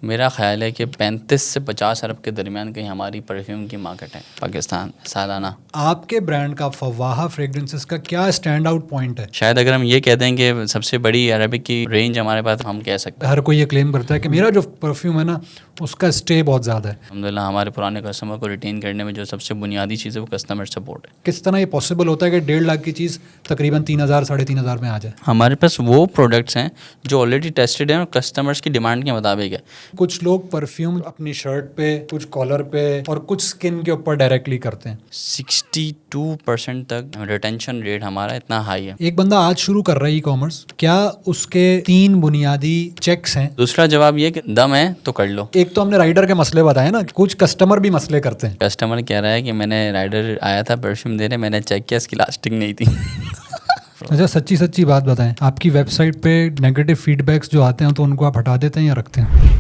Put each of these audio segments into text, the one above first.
मेरा ख़्याल है कि 35 से 50 अरब के दरमियान कहीं हमारी परफ्यूम की मार्केट है पाकिस्तान सालाना। आपके ब्रांड का फवाहा फ्रेग्रेंसेस का क्या स्टैंड आउट पॉइंट है? शायद अगर हम ये कहते हैं कि सबसे बड़ी अरबिक की रेंज हमारे पास, हम कह सकते हैं। हर कोई ये क्लेम करता है कि मेरा जो परफ्यूम है ना उसका स्टे बहुत ज़्यादा है। अल्हम्दुलिल्लाह हमारे पुराने कस्टमर को रिटेन करने में जो सबसे बुनियादी चीज़ है वो कस्टमर सपोर्ट है। किस तरह ये पॉसिबल होता है कि 1.5 लाख की चीज़ तकरीबन 3,000 3,500 में आ जाए? हमारे पास वो प्रोडक्ट्स हैं जो ऑलरेडी टेस्टेड हैं और कस्टमर्स की डिमांड के मुताबिक है। कुछ लोग परफ्यूम अपनी शर्ट पे, कुछ कॉलर पे और कुछ स्किन के ऊपर डायरेक्टली करते हैं। 62% तक रिटेंशन रेट हमारा इतना हाई है। एक बंदा आज शुरू कर रहा है ई कॉमर्स, क्या उसके 3 बुनियादी चेक्स हैं? दूसरा जवाब ये कि दम है तो कर लो। एक तो हमने राइडर के मसले बताए ना, कुछ कस्टमर भी मसले करते हैं। कस्टमर कह रहा है कि मैंने राइडर आया था परफ्यूम देने, मैंने चेक किया इसकी लास्टिंग नहीं थी। अच्छा, सच्ची सच्ची बात बताएं, आपकी वेबसाइट पे नेगेटिव फीडबैक्स जो आते हैं तो उनको आप हटा देते हैं या रखते हैं?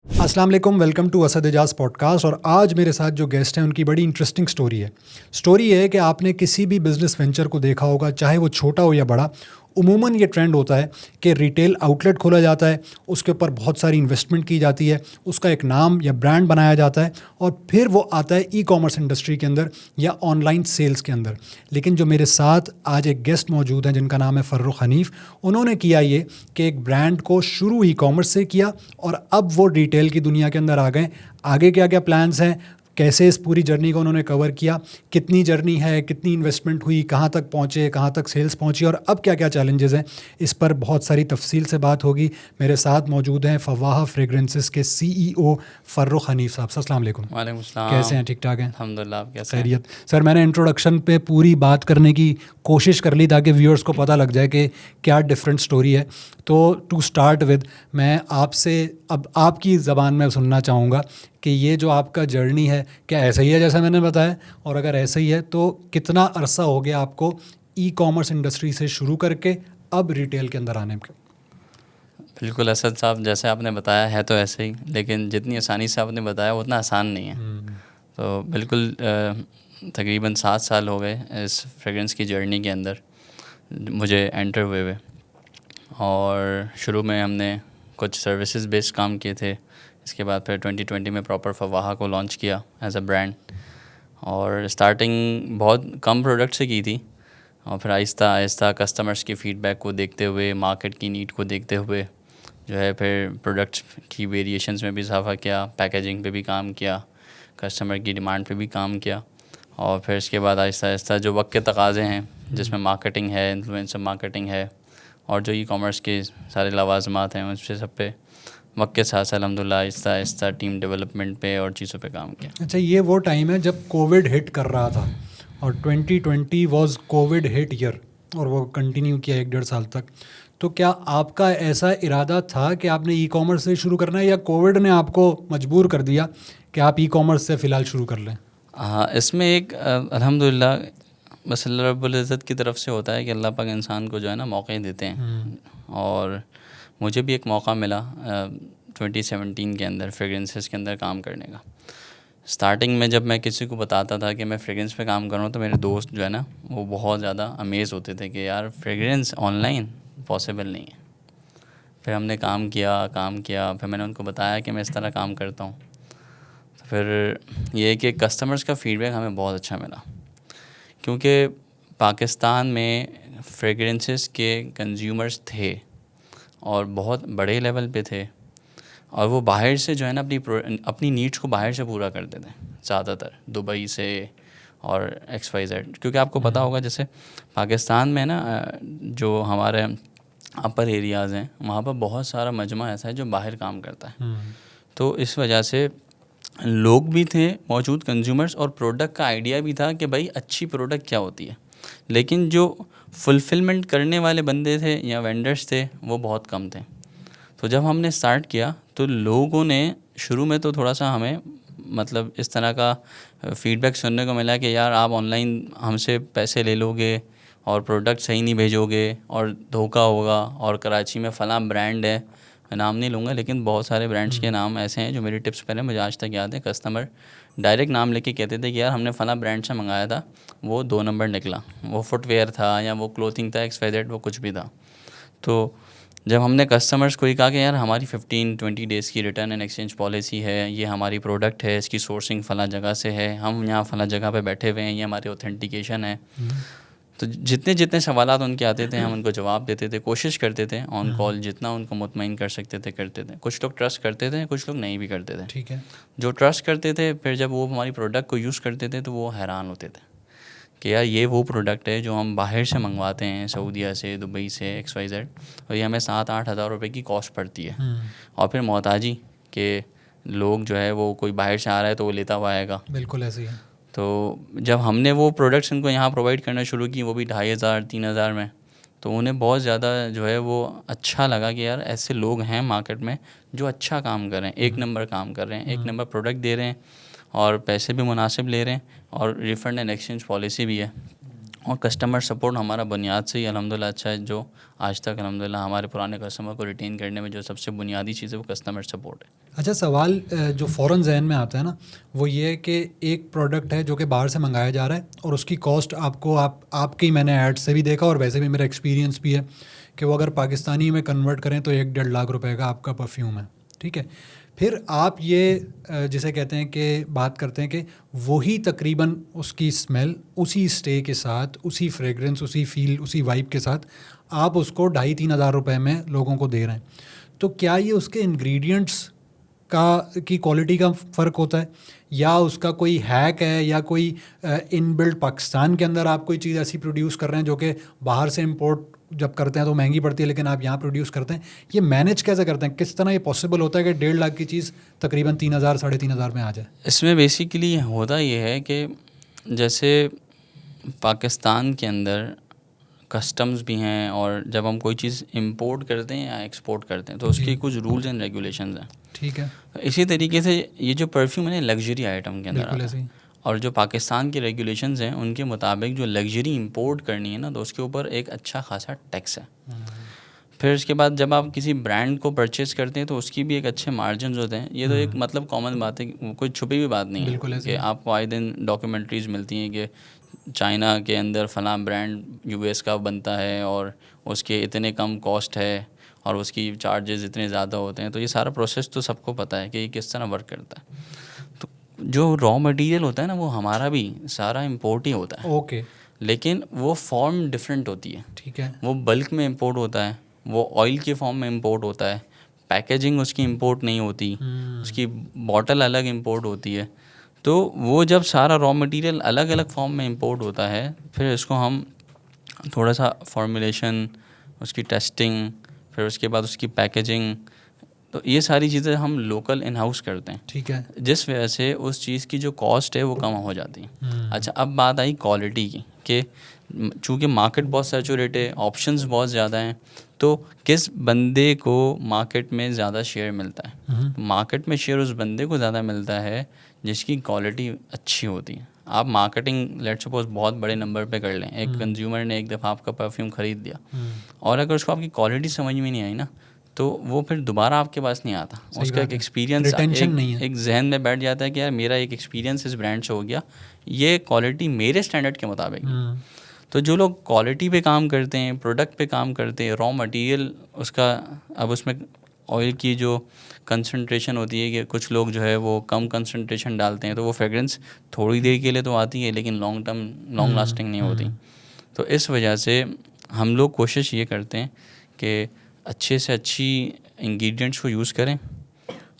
अस्सलाम वालेकुम, welcome to Asad Ejaz podcast. और आज मेरे साथ जो गेस्ट हैं उनकी बड़ी इंटरेस्टिंग स्टोरी है। स्टोरी ये है कि आपने किसी भी बिजनेस वेंचर को देखा होगा, चाहे वो छोटा हो या बड़ा, उमूमन ये ट्रेंड होता है कि रिटेल आउटलेट खोला जाता है, उसके ऊपर बहुत सारी इन्वेस्टमेंट की जाती है, उसका एक नाम या ब्रांड बनाया जाता है और फिर वो आता है ई कॉमर्स इंडस्ट्री के अंदर या ऑनलाइन सेल्स के अंदर। लेकिन जो मेरे साथ आज एक गेस्ट मौजूद हैं जिनका नाम है फ़र्रुख हनीफ़, उन्होंने किया ये कि एक ब्रांड को शुरू ई कॉमर्स से किया और अब वो रिटेल की दुनिया के अंदर आ गए। आगे क्या क्या प्लान्स हैं, कैसे इस पूरी जर्नी को उन्होंने कवर किया, कितनी जर्नी है, कितनी इन्वेस्टमेंट हुई, कहाँ तक पहुँचे, कहाँ तक सेल्स पहुँची और अब क्या क्या चैलेंजेस हैं, इस पर बहुत सारी तफसील से बात होगी। मेरे साथ मौजूद हैं फवाहा फ्रेग्रेंसेस के CEO फ़र्रुख हनीफ़ साहब। अस्सलाम वालेकुम। वालेकुम सलाम। कैसे हैं? ठीक ठाक हैं? अल्हम्दुलिल्लाह, आप कैसे हैं? खैरियत। सर, मैंने इंट्रोडक्शन पे पूरी बात करने की कोशिश कर ली ताकि व्यूअर्स को पता लग जाए कि क्या डिफरेंट स्टोरी है। तो टू स्टार्ट विद, मैं आपसे अब आपकी ज़बान में सुनना चाहूँगा कि ये जो आपका जर्नी है, क्या ऐसा ही है जैसा मैंने बताया? और अगर ऐसा ही है तो कितना अरसा हो गया आपको ई कॉमर्स इंडस्ट्री से शुरू करके अब रिटेल के अंदर आने के? बिल्कुल असद साहब, जैसे आपने बताया है तो ऐसे ही, लेकिन जितनी आसानी से आपने बताया उतना आसान नहीं है। तो बिल्कुल तकरीबन 7 साल हो गए इस फ्रेगरेंस की जर्नी के अंदर मुझे एंटर हुए और शुरू में हमने कुछ सर्विसेज बेस्ड काम किए थे। इसके बाद फिर 2020 में प्रॉपर फवाहा को लॉन्च किया एज अ ब्रांड और स्टार्टिंग बहुत कम प्रोडक्ट से की थी और फिर आहिस्ता आहिस्ता कस्टमर्स की फ़ीडबैक को देखते हुए, मार्केट की नीड को देखते हुए जो है फिर प्रोडक्ट्स की वेरिएशंस में भी इजाफा किया, पैकेजिंग पे भी काम किया, कस्टमर की डिमांड पे भी काम किया और फिर इसके बाद आहिस्ता आहिस्ता जो वक्त के तकाज़े हैं जिसमें मार्केटिंग है, इन्फ्लुएंसर मार्केटिंग है और जो ई कॉमर्स के सारे लवाजमात हैं उस पे सब पे वक्त के साथ अल्हम्दुलिल्लाह आहिस्ता आहिस्ता टीम डेवलपमेंट पे और चीज़ों पे काम किया। अच्छा, ये वो टाइम है जब कोविड हिट कर रहा था और 2020 वाज कोविड हिट ईयर और वो कंटिन्यू किया 1.5 साल तक। तो क्या आपका ऐसा इरादा था कि आपने ई कॉमर्स से शुरू करना है या कोविड ने आपको मजबूर कर दिया कि आप ई कॉमर्स से फ़िलहाल शुरू कर लें? हाँ, इसमें एक अल्हम्दुलिल्लाह बस अल्लाह रब्बुल इज़्ज़त की तरफ से होता है कि अल्लाह पाक इंसान को जो है ना मौके देते हैं और मुझे भी एक मौका मिला 2017 के अंदर फ्रेगरेंसेस के अंदर काम करने का। स्टार्टिंग में जब मैं किसी को बताता था कि मैं फ्रेगरेंस पे काम कर रहा हूँ तो मेरे दोस्त जो है ना वो बहुत ज़्यादा अमेज़ होते थे कि यार फ्रेगरेंस ऑनलाइन पॉसिबल नहीं है। फिर हमने काम किया, फिर मैंने उनको बताया कि मैं इस तरह काम करता हूँ। तो फिर ये है कि कस्टमर्स का फ़ीडबैक हमें बहुत अच्छा मिला क्योंकि पाकिस्तान में फ्रेगरेंसेस के कंज्यूमर्स थे और बहुत बड़े लेवल पे थे और वो बाहर से जो है ना अपनी नीड्स को बाहर से पूरा करते थे ज़्यादातर, दुबई से और XYZ। क्योंकि आपको पता होगा जैसे पाकिस्तान में ना जो हमारे अपर एरियाज़ हैं वहाँ पर बहुत सारा मजमा ऐसा है जो बाहर काम करता है। तो इस वजह से लोग भी थे मौजूद, कंज्यूमर्स, और प्रोडक्ट का आइडिया भी था कि भाई अच्छी प्रोडक्ट क्या होती है, लेकिन जो फुलफ़िलमेंट करने वाले बंदे थे या वेंडर्स थे वो बहुत कम थे। तो जब हमने स्टार्ट किया तो लोगों ने शुरू में तो थोड़ा सा हमें मतलब इस तरह का फ़ीडबैक सुनने को मिला कि यार आप ऑनलाइन हमसे पैसे ले लोगे और प्रोडक्ट सही नहीं भेजोगे और धोखा होगा, और कराची में फ़लाँ ब्रांड है, मैं नाम नहीं लूँगा लेकिन बहुत सारे ब्रांड्स के नाम ऐसे हैं जो मेरी टिप्स पर हैं, मुझे आज तक याद है। कस्टमर डायरेक्ट नाम लेके कहते थे कि यार हमने फ़लाँ ब्रांड से मंगाया था, वो 2 नंबर निकला, वो फुटवेयर था या वो क्लोथिंग था, XYZ, वो कुछ भी था। तो जब हमने कस्टमर्स को ही कहा कि यार हमारी 15-20 डेज़ की रिटर्न एंड एक्सचेंज पॉलिसी है, ये हमारी प्रोडक्ट है, इसकी सोर्सिंग फ़लाँ जगह से है, हम यहाँ फ़लाँ जगह पे बैठे हुए हैं, ये हमारी ऑथेंटिकेशन है। तो जितने जितने सवालात उनके आते थे हम उनको जवाब देते थे, कोशिश करते थे ऑन कॉल जितना उनको मुतमईन कर सकते थे करते थे। कुछ लोग ट्रस्ट करते थे, कुछ लोग नहीं भी करते थे। ठीक है। जो ट्रस्ट करते थे फिर जब वो हमारी प्रोडक्ट को यूज़ करते थे तो वो हैरान होते थे कि यार ये वो प्रोडक्ट है जो हम बाहर से मंगवाते हैं, सऊदीया से, दुबई से, XYZ, और ये हमें 7-8 हज़ार रुपये की कॉस्ट पड़ती है। और फिर मोहताजी के लोग जो है वो कोई बाहर से आ रहा है तो वो लेता हुआ आएगा। बिल्कुल ऐसे ही है। तो जब हमने वो प्रोडक्ट्स उनको यहाँ प्रोवाइड करना शुरू की, वो भी 2500-3000 में, तो उन्हें बहुत ज़्यादा जो है वो अच्छा लगा कि यार ऐसे लोग हैं मार्केट में जो अच्छा काम कर रहे हैं, एक नंबर काम कर रहे हैं, एक नंबर प्रोडक्ट दे रहे हैं और पैसे भी मुनासिब ले रहे हैं और रिफ़ंड एंड एक्सचेंज पॉलिसी भी है। और कस्टमर सपोर्ट हमारा बुनियाद से ही अल्हम्दुलिल्लाह अच्छा है, जो आज तक अल्हम्दुलिल्लाह हमारे पुराने कस्टमर को रिटेन करने में जो सबसे बुनियादी चीज़ है वो कस्टमर सपोर्ट है। अच्छा, सवाल जो फ़ौरन जहन में आता है ना, वो ये है कि एक प्रोडक्ट है जो कि बाहर से मंगाया जा रहा है और उसकी कॉस्ट आपको आपके ही मैंने ऐड से भी देखा और वैसे भी मेरा एक्सपीरियंस भी है कि वो अगर पाकिस्तानी में कन्वर्ट करें तो 1-1.5 लाख रुपए का आपका परफ्यूम है। ठीक है। फिर आप ये जिसे कहते हैं कि बात करते हैं कि वही तकरीबन उसकी स्मेल उसी स्टे के साथ, उसी फ्रेगरेंस, उसी फील, उसी वाइब के साथ आप उसको 2,500-3 हज़ार रुपये में लोगों को दे रहे हैं। तो क्या ये उसके इंग्रेडिएंट्स की क्वालिटी का फ़र्क होता है, या उसका कोई हैक है, या कोई इनबिल्ट पाकिस्तान के अंदर आप कोई चीज़ ऐसी प्रोड्यूस कर रहे हैं जो कि बाहर से इंपोर्ट जब करते हैं तो महंगी पड़ती है लेकिन आप यहाँ प्रोड्यूस करते हैं? ये मैनेज कैसे करते हैं? किस तरह ये पॉसिबल होता है कि 1.5 लाख की चीज़ तकरीबन 3,000 3,500 में आ जाए? इसमें बेसिकली होता ये है कि जैसे पाकिस्तान के अंदर कस्टम्स भी हैं और जब हम कोई चीज़ इंपोर्ट करते हैं या एक्सपोर्ट करते हैं तो उसके कुछ रूल्स एंड रेगुलेशंस हैं। ठीक है। इसी तरीके से ये जो परफ्यूम है ना लग्जरी आइटम के अंदर बिल्कुल आता ऐसे है, ही। और जो पाकिस्तान के रेगुलेशंस हैं उनके मुताबिक जो लग्जरी इंपोर्ट करनी है ना तो उसके ऊपर एक अच्छा खासा टैक्स है। फिर उसके बाद जब आप किसी ब्रांड को परचेस करते हैं तो उसकी भी एक अच्छे मार्जिन होते हैं। ये तो एक मतलब कॉमन बात है, कोई छुपी हुई बात नहीं बिल्कुल है ऐसे कि ही। आपको आए दिन डॉक्यूमेंट्रीज़ मिलती हैं कि चाइना के अंदर फ़लाँ ब्रांड US का बनता है और उसके इतने कम कॉस्ट है और उसकी चार्जेस इतने ज़्यादा होते हैं। तो ये सारा प्रोसेस तो सबको पता है कि ये किस तरह वर्क करता है। तो जो रॉ मटेरियल होता है ना वो हमारा भी सारा इंपोर्ट ही होता है, ओके। लेकिन वो फॉर्म डिफरेंट होती है। ठीक है। वो बल्क में इंपोर्ट होता है, वो ऑयल के फॉर्म में इंपोर्ट होता है, पैकेजिंग उसकी इंपोर्ट नहीं होती, उसकी बॉटल अलग इंपोर्ट होती है। तो वो जब सारा रॉ मटेरियल अलग अलग फॉर्म में इंपोर्ट होता है फिर इसको हम थोड़ा सा फॉर्मुलेशन, उसकी टेस्टिंग, फिर उसके बाद उसकी पैकेजिंग, तो ये सारी चीज़ें हम लोकल इन हाउस करते हैं। ठीक है। जिस वजह से उस चीज़ की जो कॉस्ट है वो कम हो जाती है। अच्छा, अब बात आई क्वालिटी की कि चूँकि मार्केट बहुत सैचुरेट है, ऑप्शंस बहुत ज़्यादा हैं, तो किस बंदे को मार्केट में ज़्यादा शेयर मिलता है? मार्केट में शेयर उस बंदे को ज़्यादा मिलता है जिसकी क्वालिटी अच्छी होती है। आप मार्केटिंग लेट्स सपोज बहुत बड़े नंबर पे कर लें, एक कंज्यूमर ने एक दफ़ा आपका परफ्यूम ख़रीद दिया और अगर उसको आपकी क्वालिटी समझ में नहीं आई ना तो वो फिर दोबारा आपके पास नहीं आता। उसका एक एक्सपीरियंस एक जहन में बैठ जाता है कि यार मेरा एक एक्सपीरियंस इस ब्रांड से हो गया, ये क्वालिटी मेरे स्टैंडर्ड के मुताबिक है। तो जो लोग क्वालिटी पे काम करते हैं, प्रोडक्ट पे काम करते हैं, रॉ मटेरियल उसका, अब उसमें ऑयल की जो कंसंट्रेशन होती है कि कुछ लोग जो है वो कम कंसंट्रेशन डालते हैं तो वो फ्रेगरेंस थोड़ी देर के लिए तो आती है लेकिन लॉन्ग लास्टिंग नहीं होती। तो इस वजह से हम लोग कोशिश ये करते हैं कि अच्छे से अच्छी इंग्रेडिएंट्स को यूज़ करें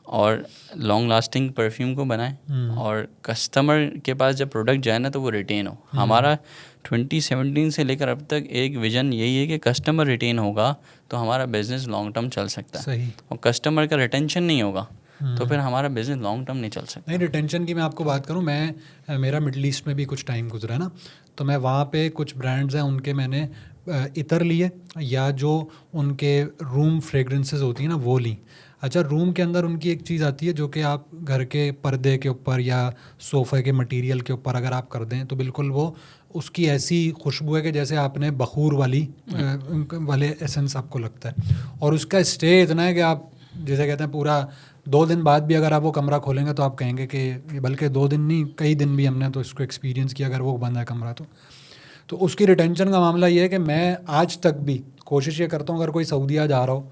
और लॉन्ग लास्टिंग परफ्यूम को बनाएं और कस्टमर के पास जब प्रोडक्ट जाए ना तो वो रिटेन हो। हमारा 2017 से लेकर अब तक एक विज़न यही है कि कस्टमर रिटेन होगा तो हमारा बिज़नेस लॉन्ग टर्म चल सकता है। सही। और कस्टमर का रिटेंशन नहीं होगा तो फिर हमारा बिज़नेस लॉन्ग टर्म नहीं चल सकता। नहीं, रिटेंशन की मैं आपको बात करूं, मेरा मिडल ईस्ट में भी कुछ टाइम गुजरा है ना, तो मैं वहाँ पे कुछ ब्रांड्स हैं उनके मैंने इतर लिए या जो उनके रूम फ्रेगरेंसेस होती हैं ना वो ली। अच्छा, रूम के अंदर उनकी एक चीज़ आती है जो कि आप घर के पर्दे के ऊपर या सोफ़े के मटेरियल के ऊपर अगर आप कर दें तो बिल्कुल वो उसकी ऐसी खुशबू है कि जैसे आपने बखूर वाले एसेंस आपको लगता है। और उसका स्टे इतना है कि आप जैसे कहते हैं पूरा 2 दिन बाद भी अगर आप वो कमरा खोलेंगे तो आप कहेंगे कि बल्कि 2 दिन नहीं, कई दिन भी हमने तो इसको एक्सपीरियंस किया अगर वो बंद है कमरा तो उसकी रिटेंशन का मामला ये है कि मैं आज तक भी कोशिश ये करता हूँ, अगर कोई सऊदीया जा रहा हो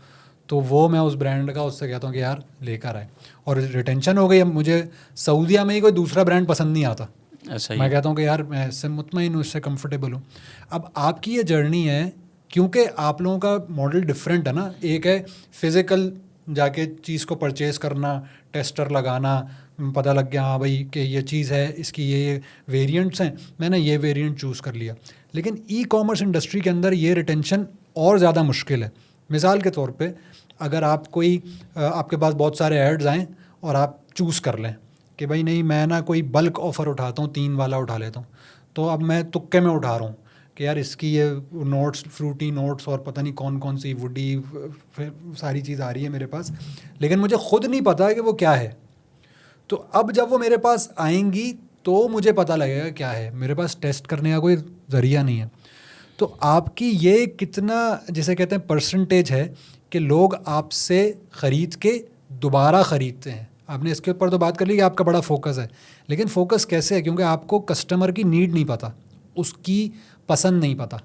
तो वो मैं उस ब्रांड का उससे कहता हूँ कि यार लेकर आए, और रिटेंशन हो गई। अब मुझे सऊदीया में ही कोई दूसरा ब्रांड पसंद नहीं आता, ऐसा मैं ही कहता हूँ कि यार मैं इससे मुतमईन हूँ, इससे कंफर्टेबल हूँ। अब आपकी ये जर्नी है, क्योंकि आप लोगों का मॉडल डिफरेंट है ना, एक है फिज़िकल जाके चीज़ को परचेज़ करना, टेस्टर लगाना, पता लग गया हाँ भाई कि ये चीज़ है, इसकी ये वेरिएंट्स हैं, मैंने ये वेरिएंट चूज़ कर लिया। लेकिन ई कॉमर्स इंडस्ट्री के अंदर ये रिटेंशन और ज़्यादा मुश्किल है। मिसाल के तौर पे अगर आप कोई आपके पास बहुत सारे एड्स आएँ और आप चूज़ कर लें कि भाई नहीं मैं ना कोई बल्क ऑफ़र उठाता हूँ, 3 वाला उठा लेता हूँ, तो अब मैं तुक्के में उठा रहा हूँ कि यार इसकी ये नोट्स, फ्रूटी नोट्स और पता नहीं कौन कौन सी वुडी सारी चीज़ आ रही है मेरे पास, लेकिन मुझे ख़ुद नहीं पता है कि वो क्या है। तो अब जब वो मेरे पास आएंगी तो मुझे पता लगेगा क्या है, मेरे पास टेस्ट करने का कोई ज़रिया नहीं है। तो आपकी ये कितना, जिसे कहते हैं परसेंटेज है कि लोग आपसे ख़रीद के दोबारा ख़रीदते हैं? आपने इसके ऊपर तो बात कर ली कि आपका बड़ा फोकस है, लेकिन फोकस कैसे है? क्योंकि आपको कस्टमर की नीड नहीं पता, उसकी पसंद नहीं पता।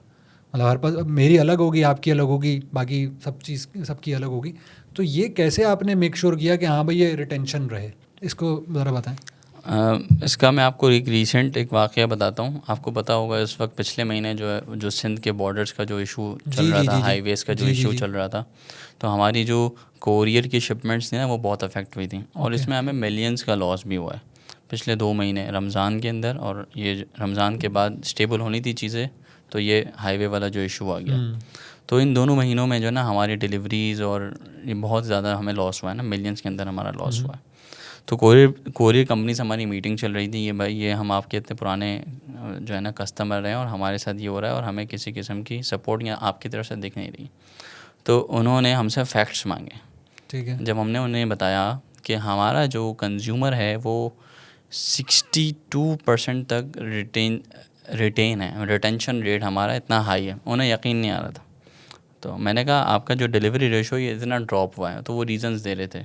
मतलब हर पास मेरी अलग होगी, आपकी अलग होगी, बाकी सब चीज़ सबकी अलग होगी। तो ये कैसे आपने मेक श्योर किया कि हाँ भाई ये रिटेंशन रहे, इसको ज़रा बताएं। इसका मैं आपको एक रीसेंट एक वाक़या बताता हूँ। आपको पता होगा इस वक्त पिछले महीने जो है जो सिंध के बॉर्डर्स का जो इशू चल रहा था, हाईवेज़ का जो इशू चल रहा था, तो हमारी जो कोरियर की शिपमेंट्स थी ना वो बहुत अफेक्ट हुई थी, और इसमें हमें मिलियंस का लॉस भी हुआ है पिछले 2 महीने रमज़ान के अंदर, और ये रमज़ान के बाद स्टेबल होनी थी चीज़ें, तो ये हाईवे वाला जो इशू आ गया। तो इन दोनों महीनों में जो है ना हमारी डिलीवरीज़ और ये बहुत ज़्यादा हमें लॉस हुआ है ना, मिलियंस के अंदर हमारा लॉस हुआ है। तो कोरियर कंपनी से हमारी मीटिंग चल रही थी, ये भाई ये हम आपके इतने पुराने जो है ना कस्टमर हैं और हमारे साथ ये हो रहा है और हमें किसी किस्म की सपोर्ट या आपकी तरफ से दिख नहीं रही। तो उन्होंने हमसे फैक्ट्स मांगे। ठीक है। जब हमने उन्हें बताया कि हमारा जो कंज्यूमर है वो 62% तक रिटेन है, रिटेंशन रेट हमारा इतना हाई है, उन्हें यकीन नहीं आ रहा था। तो मैंने कहा आपका जो डिलीवरी रेशो ये इतना ड्रॉप हुआ है, तो वो रीज़न्स दे रहे थे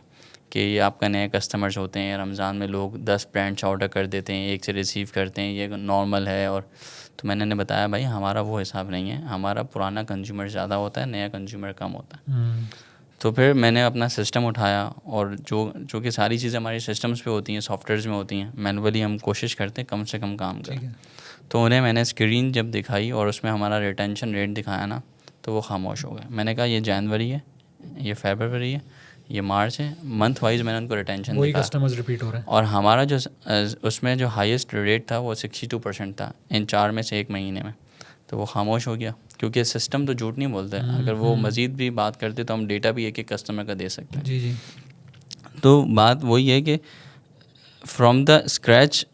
कि ये आपका नए कस्टमर्स होते हैं, रमज़ान में लोग 10 ब्रांड्स ऑर्डर कर देते हैं, एक से रिसीव करते हैं, ये नॉर्मल है। और तो मैंने उन्हें बताया भाई हमारा वो हिसाब नहीं है, हमारा पुराना कंज्यूमर ज़्यादा होता है, नया कंज्यूमर कम होता है। तो फिर मैंने अपना सिस्टम उठाया, और जो कि सारी चीज़ें हमारी सिस्टम्स पे होती हैं, सॉफ्टवेयर्स में होती हैं, मैनुअली हम कोशिश करते हैं कम से कम काम करें। तो उन्हें मैंने स्क्रीन जब दिखाई और उसमें हमारा रिटेंशन रेट दिखाया ना, तो वो खामोश हो गए। मैंने कहा ये जनवरी है, ये फरवरी है, ये मार्च है, मंथ वाइज मैंने उनको रिटेंशन वही कस्टमर्स रिपीट हो रहे हैं, और हमारा जो उसमें जो हाईएस्ट रेट था वो 62% था इन 4 में से 1 महीने में। तो वो खामोश हो गया, क्योंकि सिस्टम तो झूठ नहीं बोलता है। अगर वो मज़ीद भी बात करते तो हम डेटा भी एक कस्टमर का दे सकते हैं। जी। तो बात वही है कि फ्रॉम द स्क्रैच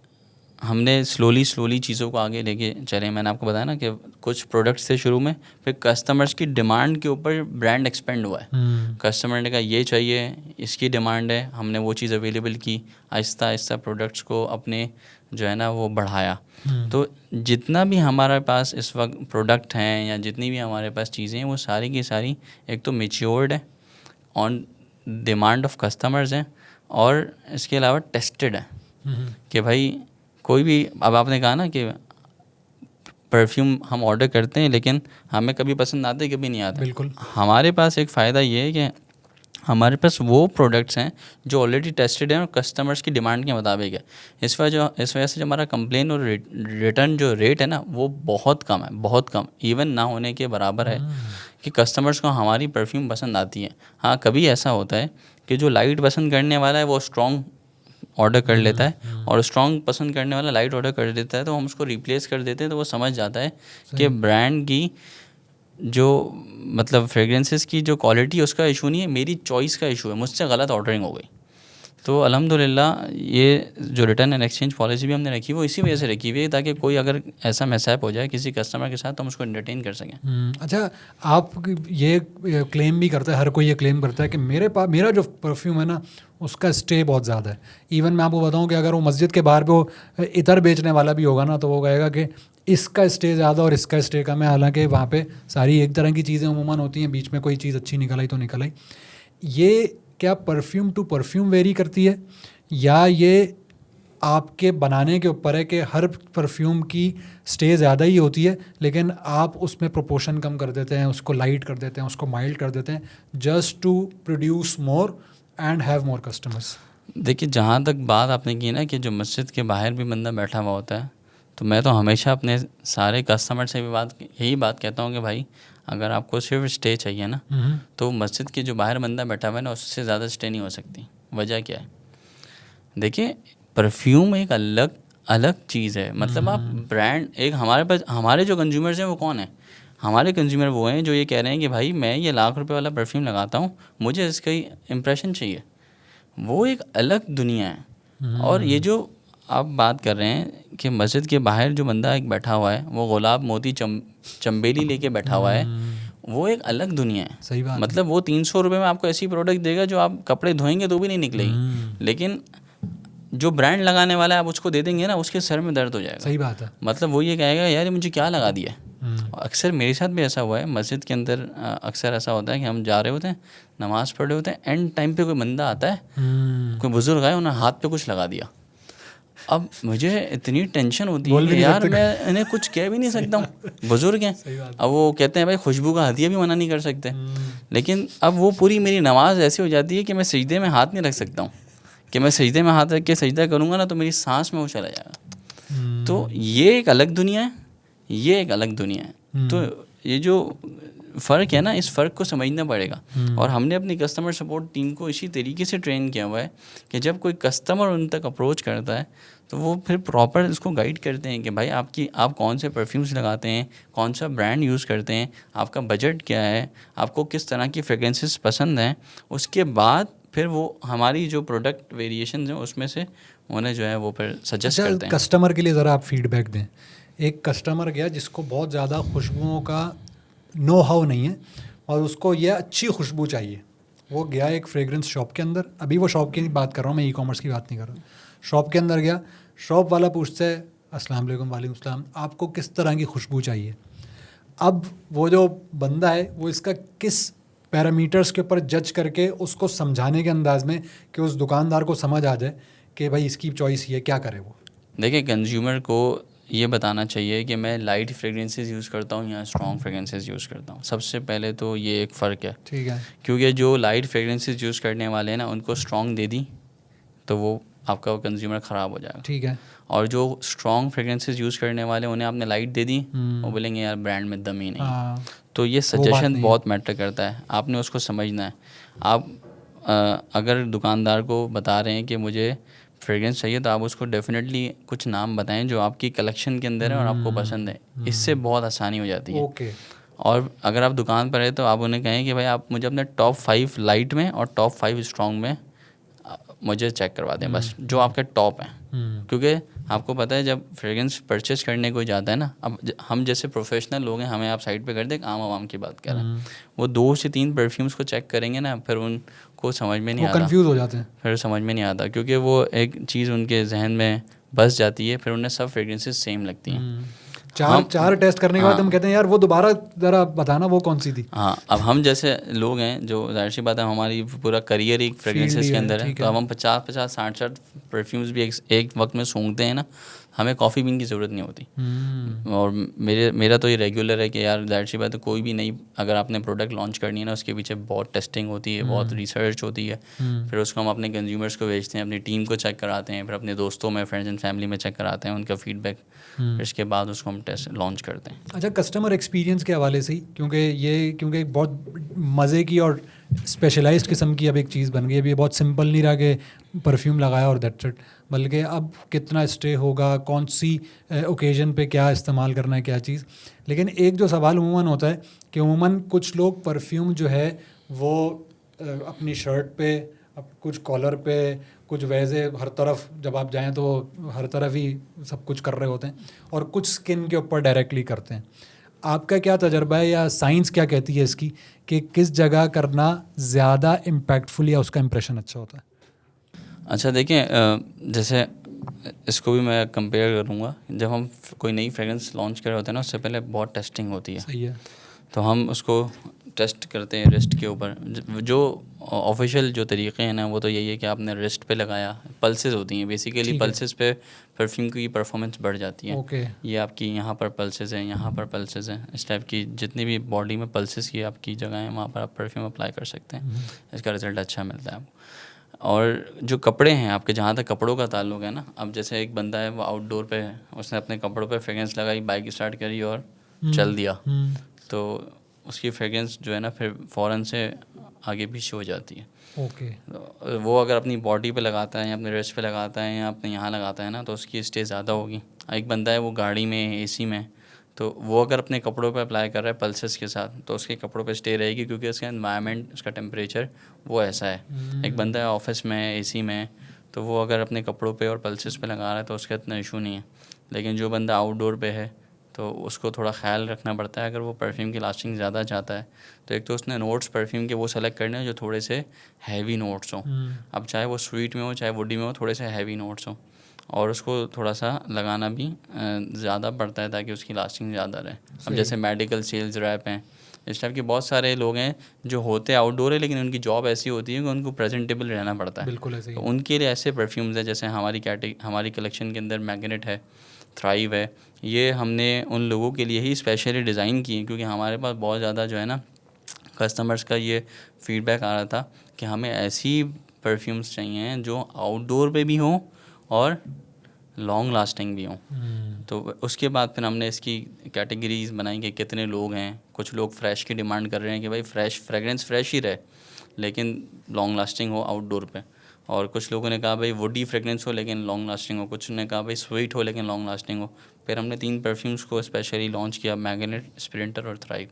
हमने स्लोली चीज़ों को आगे लेके चले। मैंने आपको बताया ना कि कुछ प्रोडक्ट्स थे शुरू में, फिर कस्टमर्स की डिमांड के ऊपर ब्रांड एक्सपेंड हुआ है। कस्टमर ने कहा ये चाहिए, इसकी डिमांड है, हमने वो चीज़ अवेलेबल की, आहिस्ता आहिस्ता प्रोडक्ट्स को अपने जो है ना वो बढ़ाया। तो जितना भी हमारे पास इस वक्त प्रोडक्ट हैं या जितनी भी हमारे पास चीज़ें हैं, वो सारी की सारी एक तो मैच्योर्ड है, ऑन डिमांड ऑफ कस्टमर्स हैं, और इसके अलावा टेस्टेड है कि भाई कोई भी, अब आपने कहा ना कि परफ्यूम हम ऑर्डर करते हैं लेकिन हमें कभी पसंद आते कभी नहीं आते। बिल्कुल। हमारे पास एक फ़ायदा ये है कि हमारे पास वो प्रोडक्ट्स हैं जो ऑलरेडी टेस्टेड हैं और कस्टमर्स की डिमांड के मुताबिक है। इस वजह से जो हमारा कंप्लेन और रिटर्न जो रेट है ना वो बहुत कम है, बहुत कम, इवन ना होने के बराबर है कि कस्टमर्स को हमारी परफ्यूम पसंद आती है। हाँ, कभी ऐसा होता है कि जो लाइट पसंद करने वाला है वो स्ट्रॉन्ग ऑर्डर कर लेता है, और स्ट्रॉन्ग पसंद करने वाला लाइट ऑर्डर कर देता है, तो हम उसको रिप्लेस कर देते हैं। तो वो समझ जाता है कि ब्रांड की जो मतलब फ्रेगरेंसेस की जो क्वालिटी है उसका इशू नहीं है, मेरी चॉइस का इशू है, मुझसे गलत ऑर्डरिंग हो गई। तो अल्हम्दुलिल्लाह ये जो रिटर्न एंड एक्सचेंज पॉलिसी भी हमने रखी वो इसी वजह से रखी हुई है, ताकि कोई अगर ऐसा मिसहैप हो जाए किसी कस्टमर के साथ तो हम उसको एंटरटेन कर सकें। अच्छा, आप ये क्लेम भी करते हैं, हर कोई ये क्लेम करता है कि मेरा जो परफ्यूम है ना उसका स्टे बहुत ज़्यादा है। इवन मैं आपको बताऊं कि अगर वो मस्जिद के बाहर पे वो इतर बेचने वाला भी होगा ना तो वो कहेगा कि इसका स्टे ज़्यादा और इसका स्टे कम है, हालांकि वहाँ पे सारी एक तरह की चीज़ें उमूमन होती हैं, बीच में कोई चीज़ अच्छी निकल आई तो निकल आई। ये क्या परफ्यूम टू परफ्यूम वेरी करती है, या ये आपके बनाने के ऊपर है कि हर परफ्यूम की स्टे ज़्यादा ही होती है, लेकिन आप उसमें प्रोपोर्शन कम कर देते हैं, उसको लाइट कर देते हैं, उसको माइल्ड कर देते हैं, just to produce more and have more customers. देखिए, जहाँ तक बात आपने की ना कि जो मस्जिद के बाहर भी बंदा बैठा हुआ होता है, तो मैं तो हमेशा अपने सारे कस्टमर से भी यही बात कहता हूँ कि भाई अगर आपको सिर्फ स्टे चाहिए ना, तो मस्जिद के जो बाहर बंदा बैठा हुआ है ना, उससे ज़्यादा स्टे नहीं हो सकती। वजह क्या है? देखिए, परफ्यूम एक अलग अलग चीज़ है। मतलब आप ब्रांड, एक हमारे पास हमारे जो कंज्यूमर्स हैं वो कौन है? हमारे कंज्यूमर वो हैं जो ये कह रहे हैं कि भाई मैं ये लाख रुपए वाला परफ्यूम लगाता हूँ, मुझे इसका ही इम्प्रेशन चाहिए। वो एक अलग दुनिया है। और ये जो आप बात कर रहे हैं कि मस्जिद के बाहर जो बंदा एक बैठा हुआ है, वो गुलाब मोती चंबेली लेके बैठा हुआ है, वो एक अलग दुनिया है। सही बात। मतलब वो 300 रुपये में आपको ऐसी प्रोडक्ट देगा जो आप कपड़े धोएंगे तो भी नहीं निकलेगी, लेकिन जो ब्रांड लगाने वाला है आप उसको दे देंगे ना, उसके सर में दर्द हो जाएगा। सही बात है। मतलब वो ये कहेगा यार ये मुझे क्या लगा दिया। अक्सर मेरे साथ भी ऐसा हुआ है मस्जिद के अंदर। अक्सर ऐसा होता है कि हम जा रहे होते हैं, नमाज़ पढ़ रहे होते हैं, एंड टाइम पे कोई बंदा आता है, कोई बुजुर्ग आए, उन्हें हाथ पे कुछ लगा दिया। अब मुझे इतनी टेंशन होती है कि यार मैं इन्हें कुछ कह भी नहीं सकता हूँ, बुजुर्ग हैं। अब वो कहते हैं भाई खुशबू का हदिया भी मना नहीं कर सकते, लेकिन अब वो पूरी मेरी नमाज ऐसी हो जाती है कि मैं सजदे में हाथ नहीं रख सकता हूँ, कि मैं सजदे में हाथ रख के सजदा करूँगा ना तो मेरी सांस में वो चला जाएगा। तो ये एक अलग दुनिया है, ये एक अलग दुनिया है। तो ये जो फ़र्क है ना, इस फ़र्क को समझना पड़ेगा। और हमने अपनी कस्टमर सपोर्ट टीम को इसी तरीके से ट्रेन किया हुआ है कि जब कोई कस्टमर उन तक अप्रोच करता है तो वो फिर प्रॉपर इसको गाइड करते हैं कि भाई आप कौन से परफ्यूम्स लगाते हैं, कौन सा ब्रांड यूज़ करते हैं, आपका बजट क्या है, आपको किस तरह की फ्रेगरेंसेस पसंद हैं। उसके बाद फिर वो हमारी जो प्रोडक्ट वेरिएशन हैं उसमें से उन्हें जो है वो फिर सजेस्ट करते हैं। कस्टमर के लिए ज़रा आप फीडबैक दें। एक कस्टमर गया जिसको बहुत ज़्यादा खुशबुओं का नो हाउ नहीं है और उसको ये अच्छी खुशबू चाहिए। वो गया एक फ्रेगरेंस शॉप के अंदर, अभी वो शॉप की बात कर रहा हूँ मैं, ई-कॉमर्स की बात नहीं कर रहा हूँ। शॉप के अंदर गया, शॉप वाला पूछता है अस्सलाम वालेकुम, वालेकुम सलाम, आपको किस तरह की खुशबू चाहिए। अब वो जो बंदा है वो इसका किस पैरामीटर्स के ऊपर जज करके उसको समझाने के अंदाज में कि उस दुकानदार को समझ आ जाए कि भाई इसकी चॉइस ये क्या करे। वो देखिए, कंज्यूमर को ये बताना चाहिए कि मैं लाइट फ्रेगरेंसेस यूज़ करता हूँ या स्ट्रॉन्ग फ्रेगरेंसेस यूज़ करता हूँ। सबसे पहले तो ये एक फ़र्क है, ठीक है, क्योंकि जो लाइट फ्रेगरेंसेस यूज़ करने वाले हैं ना, उनको स्ट्रॉन्ग दे दी तो वो आपका कंज्यूमर ख़राब हो जाएगा। ठीक है। और जो स्ट्रॉन्ग फ्रेगरेंसेस यूज़ करने वाले उन्हें आपने लाइट दे दी, वो बोलेंगे यार ब्रांड में दम ही नहीं है। तो ये सजेशन बहुत मैटर करता है, आपने उसको समझना है। आप अगर दुकानदार को बता रहे हैं कि मुझे फ्रेगरेंस चाहिए तो आप उसको डेफिनेटली कुछ नाम बताएं जो आपकी कलेक्शन के अंदर है और आपको पसंद है। इससे बहुत आसानी हो जाती है। ओके। और अगर आप दुकान पर है तो आप उन्हें कहें कि भाई आप मुझे अपने टॉप 5 लाइट में और टॉप 5 स्ट्रॉन्ग में मुझे चेक करवा दें, बस जो आपके टॉप हैं। क्योंकि आपको पता है जब फ्रेगरेंस परचेज़ करने कोई जाता है ना, अब हम जैसे प्रोफेशनल लोग हैं, हमें आप साइड पे कर दें, आम आवाम की बात कर रहे हैं, वो 2 से 3 परफ्यूम्स को चेक करेंगे ना, फिर उनको समझ में नहीं आता, कंफ्यूज हो जाते हैं, फिर समझ में नहीं आता, क्योंकि वो एक चीज़ उनके जहन में बस जाती है, फिर उन्हें सब फ्रेगरेंसेस सेम लगती हैं। चार टेस्ट करने के बाद हम कहते हैं यार वो दोबारा ज़रा बताना वो कौन सी थी। हाँ, अब हम जैसे लोग हैं जो जाहिर सी बात है हमारी पूरा करियर एक फ्रेगरेंसेस के अंदर है, तो अब हम 50-50 60-60 परफ्यूम्स भी एक वक्त में सूंघते हैं ना, हमें कॉफ़ी बीन की ज़रूरत नहीं होती। और मेरा तो ये रेगुलर है कि यार जाहिर सी बात है कोई भी नई अगर आपने प्रोडक्ट लॉन्च करनी है ना, उसके पीछे बहुत टेस्टिंग होती है, बहुत रिसर्च होती है, फिर उसको हम अपने कंज्यूमर्स को भेजते हैं, अपनी टीम को चेक कराते हैं, फिर अपने दोस्तों में, फ्रेंड्स एंड फैमिली में चेक कराते हैं उनका फीडबैक, फिर इसके बाद उसको हम टेस्ट लॉन्च करते हैं। अच्छा, कस्टमर एक्सपीरियंस के हवाले से ही, क्योंकि एक बहुत मज़े की और स्पेशलाइज्ड किस्म की अब एक चीज़ बन गई है। अभी बहुत सिंपल नहीं रहा कि परफ्यूम लगाया और दैट्स इट, बल्कि अब कितना स्टे होगा, कौन सी ओकेजन पे क्या इस्तेमाल करना है, क्या चीज़। लेकिन एक जो सवाल उमूमन होता है कि उमूमन कुछ लोग परफ्यूम जो है वो अपनी शर्ट पे, कुछ कॉलर पे, कुछ वैसे हर तरफ जब आप जाएं तो हर तरफ ही सब कुछ कर रहे होते हैं, और कुछ स्किन के ऊपर डायरेक्टली करते हैं। आपका क्या तजर्बा है या साइंस क्या कहती है इसकी कि किस जगह करना ज़्यादा इम्पैक्टफुल या उसका इंप्रेशन अच्छा होता है? अच्छा देखिए, जैसे इसको भी मैं कंपेयर करूँगा, जब हम कोई नई फ्रेगरेंस लॉन्च कर रहे होते हैं ना, उससे पहले बहुत टेस्टिंग होती है। सही है। तो हम उसको टेस्ट करते हैं रिस्ट के ऊपर, जो ऑफिशियल जो तरीक़े हैं ना वो तो यही है कि आपने रिस्ट पे लगाया, पल्सेस होती हैं बेसिकली, पल्सेस पे परफ्यूम की परफॉर्मेंस बढ़ जाती है। ओके। ये आपकी यहाँ पर पल्सेस हैं, यहाँ पर पल्सेस हैं, इस टाइप की जितनी भी बॉडी में पल्सेस की आपकी जगह है वहाँ पर आप परफ्यूम अप्लाई कर सकते हैं, इसका रिज़ल्ट अच्छा मिलता है आपको। और जो कपड़े हैं आपके, जहाँ तक कपड़ों का ताल्लुक है ना, अब जैसे एक बंदा है वो आउटडोर पे है, उसने अपने कपड़ों पे फ्रेगरेंस लगाई, बाइक स्टार्ट करी और चल दिया, तो उसकी फ्रेगरेंस जो है ना फिर फ़ौरन से आगे पीछे हो जाती है। ओके। वो अगर अपनी बॉडी पे लगाता है या अपने रिस्ट पे लगाता है या अपने यहाँ लगाता है ना तो उसकी स्टे ज़्यादा होगी। एक बंदा है वो गाड़ी में एसी में, तो वो अगर अपने कपड़ों पे अप्लाई कर रहा है पल्सेस के साथ तो उसके कपड़ों पे स्टे रहेगी, क्योंकि उसका एनवायरनमेंट, उसका टेम्परेचर वो ऐसा है। एक बंदा है ऑफिस में एसी में, तो वो अगर अपने कपड़ों पे और पल्सेस पे लगा रहा है तो उसका इतना इशू नहीं है। लेकिन जो बंदा आउटडोर पे है तो उसको थोड़ा ख्याल रखना पड़ता है। अगर वो परफ्यूम की लास्टिंग ज़्यादा चाहता है तो एक तो उसने नोट्स परफ्यूम के वो सेलेक्ट करने हैं जो थोड़े से हैवी नोट्स हों। अब चाहे वो स्वीट में हो चाहे वुडी में हो, थोड़े से हैवी नोट्स हों, और उसको थोड़ा सा लगाना भी ज़्यादा पड़ता है ताकि उसकी लास्टिंग ज़्यादा रहे। अब जैसे मेडिकल सेल्स रैप हैं, इस टाइप के बहुत सारे लोग हैं जो होते आउटडोर है लेकिन उनकी जॉब ऐसी होती है कि उनको प्रेजेंटेबल रहना पड़ता है। बिल्कुल ऐसे ही। तो उनके लिए ऐसे परफ्यूम्स हैं, जैसे हमारी कलेक्शन के अंदर मैग्नेट है, थ्राइव है, ये हमने उन लोगों के लिए ही स्पेशली डिज़ाइन की, क्योंकि हमारे पास बहुत ज़्यादा जो है ना कस्टमर्स का ये फीडबैक आ रहा था कि हमें ऐसी परफ्यूम्स चाहिए जो आउटडोर पे भी हों और लॉन्ग लास्टिंग भी हों। तो उसके बाद फिर हमने इसकी कैटेगरीज बनाई कि कितने लोग हैं। कुछ लोग फ्रेश की डिमांड कर रहे हैं कि भाई फ्रेगरेंस फ्रेश ही रहे लेकिन लॉन्ग लास्टिंग हो आउटडोर पे, और कुछ लोगों ने कहा भाई वुडी फ्रेगरेंस हो लेकिन लॉन्ग लास्टिंग हो, कुछ ने कहा भाई स्वीट हो लेकिन लॉन्ग लास्टिंग हो। फिर हमने 3 परफ्यूम्स को स्पेशली लॉन्च किया, मैग्नेट, स्प्रिंटर और थ्राइव।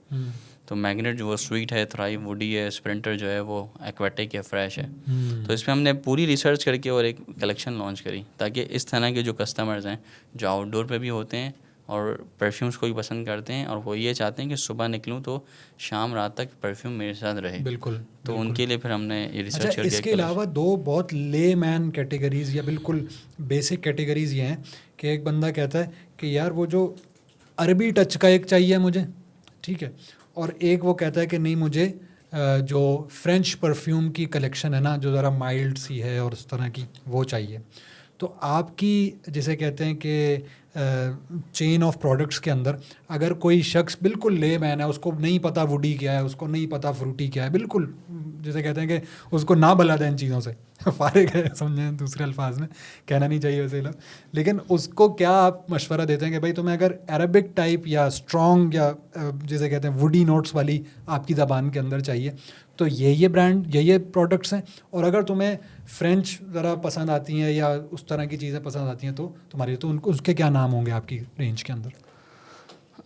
तो मैग्नेट जो वो स्वीट है, थ्राइव वुडी है, स्प्रिंटर जो है वो एक्वेटिक है, फ्रेश है। तो इस पर हमने पूरी रिसर्च करके और एक कलेक्शन लॉन्च करी ताकि इस तरह के जो कस्टमर्स हैं जो आउटडोर पे भी होते हैं और परफ्यूम्स को भी पसंद करते हैं और वो ये चाहते हैं कि सुबह निकलूं तो शाम रात तक परफ्यूम मेरे साथ रहे। बिल्कुल। तो उनके लिए फिर हमने ये रिसर्च अच्छा, करके इसके अलावा 2 बहुत ले मैन कैटेगरीज़ या बिल्कुल बेसिक कैटेगरीज़ ये हैं कि एक बंदा कहता है कि यार वो जो अरबी टच का एक चाहिए मुझे, ठीक है, और एक वो कहता है कि नहीं मुझे जो फ्रेंच परफ्यूम की कलेक्शन है ना जो ज़रा माइल्ड सी है और उस तरह की वो चाहिए। तो आपकी जिसे कहते हैं कि चेन ऑफ प्रोडक्ट्स के अंदर अगर कोई शख्स बिल्कुल ले मैन है, उसको नहीं पता वुडी क्या है, उसको नहीं पता फ्रूटी क्या है, बिल्कुल जिसे कहते हैं कि उसको ना भला दें इन चीज़ों से फारिग है, समझें दूसरे अल्फाज में कहना नहीं चाहिए वैसे लोग, लेकिन उसको क्या आप मशवरा देते हैं कि भाई तुम्हें अगर अरबिक टाइप या स्ट्रॉन्ग या जिसे कहते हैं वुडी नोट्स वाली आपकी ज़बान के अंदर चाहिए तो ये ब्रांड ये प्रोडक्ट्स हैं, और अगर तुम्हें फ्रेंच ज़रा पसंद आती हैं या उस तरह की चीज़ें पसंद आती हैं तो तुम्हारी तो उनको उसके क्या नाम होंगे आपकी रेंज के अंदर?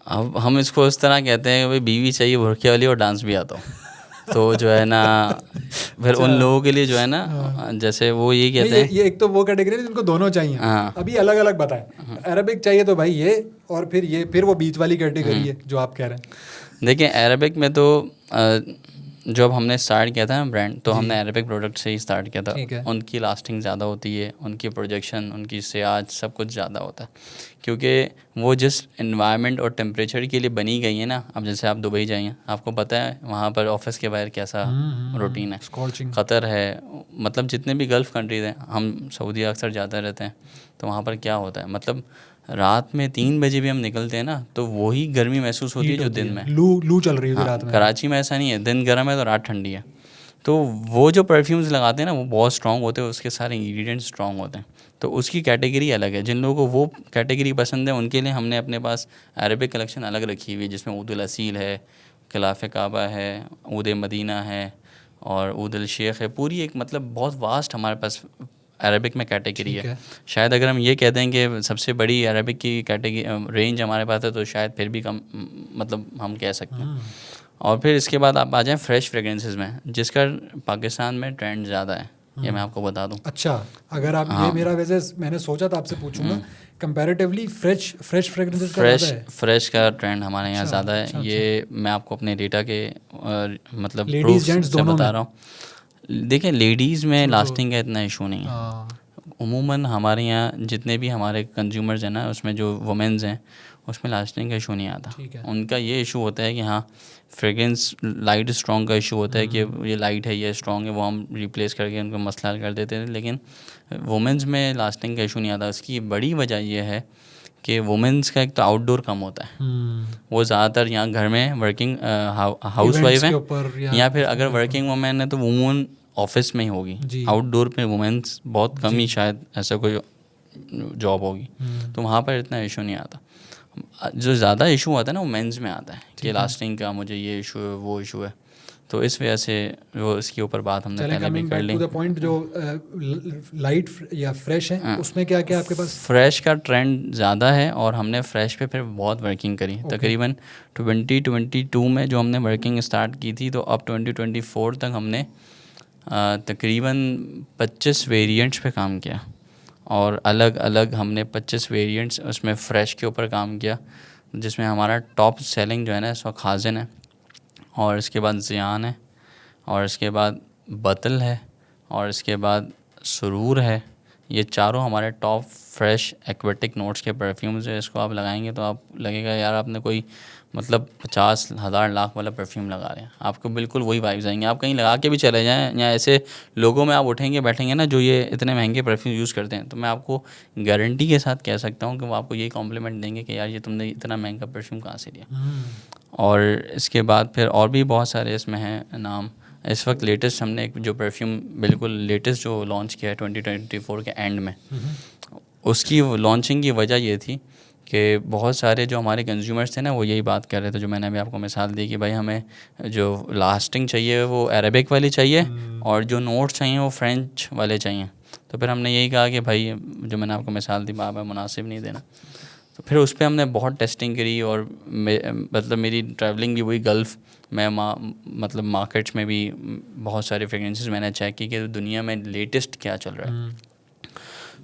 अब हम इसको इस तरह कहते हैं कि भाई बीवी चाहिए भुरके वाली और डांस भी आता हो। तो जो है ना फिर उन लोगों के लिए जो है ना जैसे वो ये कहते हैं, ये एक तो वो कैटेगरी है जिनको दोनों चाहिए। अभी अलग अलग बताएं। अरबिक चाहिए तो भाई ये, और फिर वो बीच वाली कैटेगरी है जो आप कह रहे हैं। देखिए अरबिक में तो जब हमने स्टार्ट किया था ना ब्रांड, तो हमने अरबिक प्रोडक्ट से ही स्टार्ट किया था। उनकी लास्टिंग ज़्यादा होती है, उनकी प्रोजेक्शन, उनकी सियाज सब कुछ ज़्यादा होता है, क्योंकि वो जिस एनवायरनमेंट और टेम्परेचर के लिए बनी गई है ना। अब जैसे आप दुबई जाइए, आपको पता है वहाँ पर ऑफिस के बाहर कैसा रूटीन है, कतर है, मतलब जितने भी गल्फ़ कंट्रीज़ हैं, हम सऊदी अक्सर जाते रहते हैं, तो वहाँ पर क्या होता है, मतलब रात में 3 बजे भी हम निकलते हैं ना तो वही गर्मी महसूस होती है जो दिन में लू चल रही है रात में। कराची में ऐसा नहीं है, दिन गर्म है तो रात ठंडी है। तो वो जो परफ्यूम्स लगाते हैं ना वो बहुत स्ट्रॉन्ग होते हैं, उसके सारे इंग्रेडिएंट्स स्ट्रॉन्ग होते हैं, तो उसकी कैटेगरी अलग है। जिन लोगों को वो कैटेगरी पसंद है उनके लिए हमने अपने पास अरबिक कलेक्शन अलग रखी हुई है, जिसमें ऊद अल असील है, खिलाफ काबा है, ऊद मदीना है और ऊद अल शेख है। पूरी एक मतलब बहुत वास्ट हमारे पास अरबिक में कैटेगरी है। शायद अगर हम ये कहते हैं कि सबसे बड़ी अरबिक की कैटेगरी रेंज हमारे पास है तो शायद फिर भी कम मतलब हम कह सकते हैं। और फिर इसके बाद आप आ जाएं फ्रेश फ्रेगरेंसेस में, जिसका पाकिस्तान में ट्रेंड ज़्यादा है, ये मैं आपको बता दूं। अच्छा, अगर आप ये मेरा वैसे मैंने सोचा था आपसे पूछूंगा कंपैरेटिवली फ्रेश फ्रेगरेंसेस का ज़्यादा है। फ्रेश का ट्रेंड हमारे यहाँ ज़्यादा है। ये मैं आपको अपने डेटा के मतलब लेडीज़ जेंट्स दोनों बता रहा हूँ। देखिए लेडीज़ में लास्टिंग का इतना इशू नहीं है, उमूमन हमारे यहाँ जितने भी हमारे कंज्यूमर्स हैं ना, उसमें जो वुमेन्स हैं उसमें लास्टिंग का इशू नहीं आता। उनका ये इशू होता है कि हाँ फ्रेगरेंस लाइट स्ट्रॉन्ग का इशू होता है कि ये लाइट है ये स्ट्रॉन्ग है, वो हम रिप्लेस करके उनको मसला हल कर देते थे। लेकिन वुमेन्स में लास्टिंग का इशू नहीं आता। इसकी बड़ी वजह ये है कि वुमेन्स का एक तो आउटडोर कम होता है, वो ज़्यादातर यहाँ घर में वर्किंग हाउस वाइफ है, या फिर अगर वर्किंग वुमेन है तो वुमेन ऑफिस में ही होगी। आउटडोर पे वुमेन्स बहुत कम ही शायद ऐसा कोई जॉब होगी, तो वहाँ पर इतना इशू नहीं आता। जो ज़्यादा इशू आता है ना वो मेंस में आता है कि लास्टिंग का मुझे ये इशू है वो इशू है, तो इस वजह से वो इसके ऊपर बात हमने पहले भी कर ली। पॉइंट जो लाइट या फ्रेश है उसमें क्या क्या आपके पास? फ्रेश का ट्रेंड ज़्यादा है और हमने फ्रेश पे फिर बहुत वर्किंग करी। तकरीबन 2022 में जो हमने वर्किंग स्टार्ट की थी, तो अब 2024 तक हमने तकरीबन 25 वेरिएंट्स पे काम किया और अलग अलग हमने 25 वेरिएंट्स उसमें फ़्रेश के ऊपर काम किया, जिसमें हमारा टॉप सेलिंग जो है ना इस वक्त खाजिन है, और इसके बाद ज़ियान है, और इसके बाद बतल है, और इसके बाद सुरूर है। ये चारों हमारे टॉप फ्रेश एक्वेटिक नोट्स के परफ्यूम्स है। इसको आप लगाएंगे तो आप लगेगा यार आपने कोई मतलब 50,000 लाख वाला परफ्यूम लगा रहे हैं। आपको बिल्कुल वही वाइब्स आएंगे। आप कहीं लगा के भी चले जाएं या ऐसे लोगों में आप उठेंगे बैठेंगे ना जो ये इतने महंगे परफ्यूम यूज़ करते हैं, तो मैं आपको गारंटी के साथ कह सकता हूँ कि वो आपको यही कॉम्प्लीमेंट देंगे कि यार ये तुमने इतना महंगा परफ्यूम कहाँ से लिया। और इसके बाद फिर और भी बहुत सारे इसमें हैं नाम। इस वक्त लेटेस्ट हमने एक जो परफ्यूम बिल्कुल लेटेस्ट जो लॉन्च किया है 2024 के एंड में, उसकी लॉन्चिंग की वजह ये थी कि बहुत सारे जो हमारे कंज्यूमर्स थे ना वो यही बात कर रहे थे, जो मैंने अभी आपको मिसाल दी कि भाई हमें जो लास्टिंग चाहिए वो अरेबिक वाली चाहिए और जो नोट्स चाहिए वो फ्रेंच वाले चाहिए। तो फिर हमने यही कहा कि भाई जो मैंने आपको मिसाल दी बाबा मुनासिब नहीं देना। तो फिर उस पर हमने बहुत टेस्टिंग करी और मतलब मेरी ट्रैवलिंग भी हुई गल्फ़ में, मतलब मार्केट्स में भी बहुत सारे फ्रेगरेंसेस मैंने चेक की कि दुनिया में लेटेस्ट क्या चल रहा है।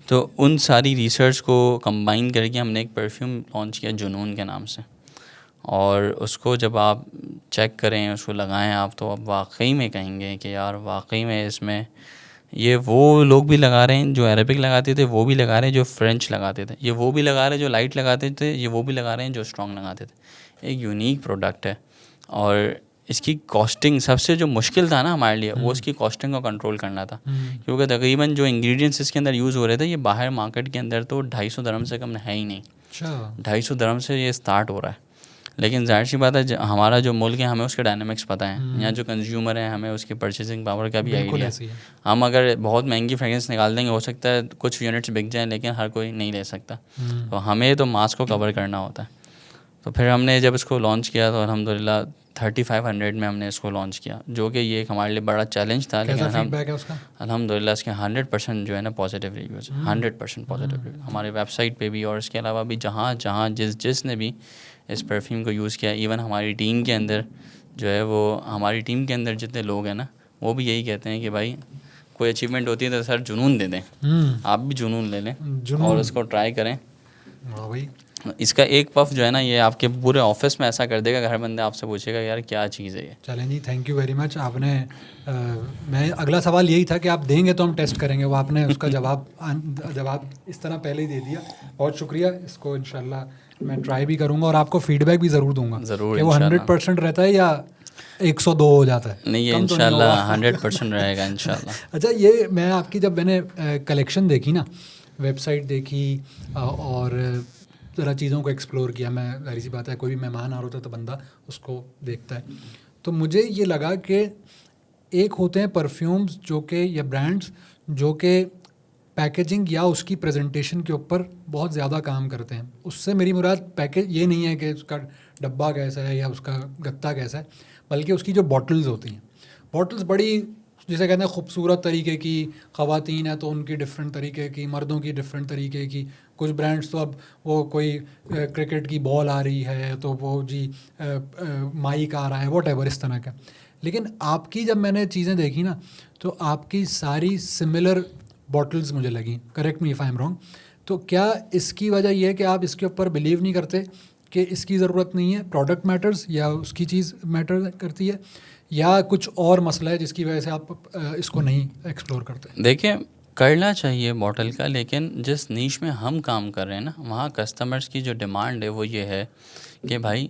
तो उन सारी रिसर्च को कंबाइन करके हमने एक परफ्यूम लॉन्च किया जुनून के नाम से, और उसको जब आप चेक करें उसको लगाएं आप, तो आप वाकई में कहेंगे कि यार वाकई में इसमें ये वो लोग भी लगा रहे हैं जो अरेबिक लगाते थे, वो भी लगा रहे हैं जो फ्रेंच लगाते थे, ये वो भी लगा रहे हैं जो लाइट लगाते थे, ये वो भी लगा रहे हैं जो स्ट्रॉन्ग लगाते थे। एक यूनिक प्रोडक्ट है और इसकी कॉस्टिंग सबसे जो मुश्किल था ना हमारे लिए वो इसकी कॉस्टिंग को कंट्रोल करना था, क्योंकि तकरीबन जो इंग्रेडिएंट्स इसके अंदर यूज़ हो रहे थे ये बाहर मार्केट के अंदर तो 250 दरहम से कम है ही नहीं। 250 दरहम से ये स्टार्ट हो रहा है। लेकिन जाहिर सी बात है हमारा जो मुल्क है हमें उसके डायनामिक्स पता है, यहाँ जो कंज्यूमर है हमें उसकी परचेसिंग पावर का भी आइडिया है। हम अगर बहुत महंगी फ्रेगरेंस निकाल देंगे हो सकता है कुछ यूनिट्स बिक जाएँ, लेकिन हर कोई नहीं ले सकता, तो हमें तो मास को कवर करना होता है। तो फिर हमने जब इसको लॉन्च किया तो अल्हम्दुलिल्लाह 3500 में हमने इसको लॉन्च किया, जो कि ये एक हमारे लिए बड़ा चैलेंज था। लेकिन अल्हम्दुलिल्लाह इसके 100% जो है ना पॉजिटिव रिव्यूज़, 100% पॉजिटिव रिव्यू हमारे वेबसाइट पे भी, और इसके अलावा भी जहाँ जहाँ जिसने भी इस परफ्यूम को यूज़ किया, इवन हमारी टीम के अंदर जो है वो हमारी टीम के अंदर जितने लोग हैं ना वो भी यही कहते हैं कि भाई कोई अचीवमेंट होती है तो सर जुनून दे दें, आप भी जुनून ले लें और उसको ट्राई करें। इसका एक पफ जो है ना ये आपके पूरे ऑफिस में ऐसा कर देगा, घर बंदे आपसे पूछेगा यार क्या चीज़ है ये। चलें जी, थैंक यू वेरी मच। आपने मैं अगला सवाल यही था कि आप देंगे तो हम टेस्ट करेंगे, वो आपने उसका जवाब इस तरह पहले ही दे दिया। बहुत शुक्रिया। इसको इंशाल्लाह मैं ट्राई भी करूँगा और आपको फीडबैक भी ज़रूर दूंगा। ज़रूर। वो 100% रहता है या 102 हो जाता है? नहीं, ये इंशाल्लाह 100% रहेगा इंशाल्लाह। अच्छा, ये मैं आपकी जब मैंने कलेक्शन देखी ना, वेबसाइट देखी और ज़रा चीज़ों को एक्सप्लोर किया, मैं जाहिर सी बात है कोई भी मेहमान आ रहा होता है तो बंदा उसको देखता है, तो मुझे ये लगा कि एक होते हैं परफ्यूम्स जो कि या ब्रांड्स जो कि पैकेजिंग या उसकी प्रेजेंटेशन के ऊपर बहुत ज़्यादा काम करते हैं। उससे मेरी मुराद पैकेज ये नहीं है कि उसका डब्बा कैसा है या उसका गत्ता कैसा है, बल्कि उसकी जो बॉटल्स होती हैं, बॉटल्स बड़ी जिसे कहते हैं खूबसूरत तरीके की, ख़वातीन है तो उनकी डिफरेंट तरीके की, मर्दों की डिफरेंट तरीके की, कुछ ब्रांड्स तो अब वो कोई क्रिकेट की बॉल आ रही है तो वो जी माइक आ रहा है, वॉटेवर इस तरह का। लेकिन आपकी जब मैंने चीज़ें देखी ना तो आपकी सारी सिमिलर बॉटल्स मुझे लगी, correct me if I am wrong. तो क्या इसकी वजह यह है कि आप इसके ऊपर बिलीव नहीं करते कि इसकी ज़रूरत नहीं है, प्रोडक्ट मैटर्स या उसकी चीज़ मैटर करती है, या कुछ और मसला है जिसकी वजह से आप इसको नहीं एक्सप्लोर करते? देखिए करना चाहिए बॉटल का, लेकिन जिस नीश में हम काम कर रहे हैं ना, वहाँ कस्टमर्स की जो डिमांड है वो ये है कि भाई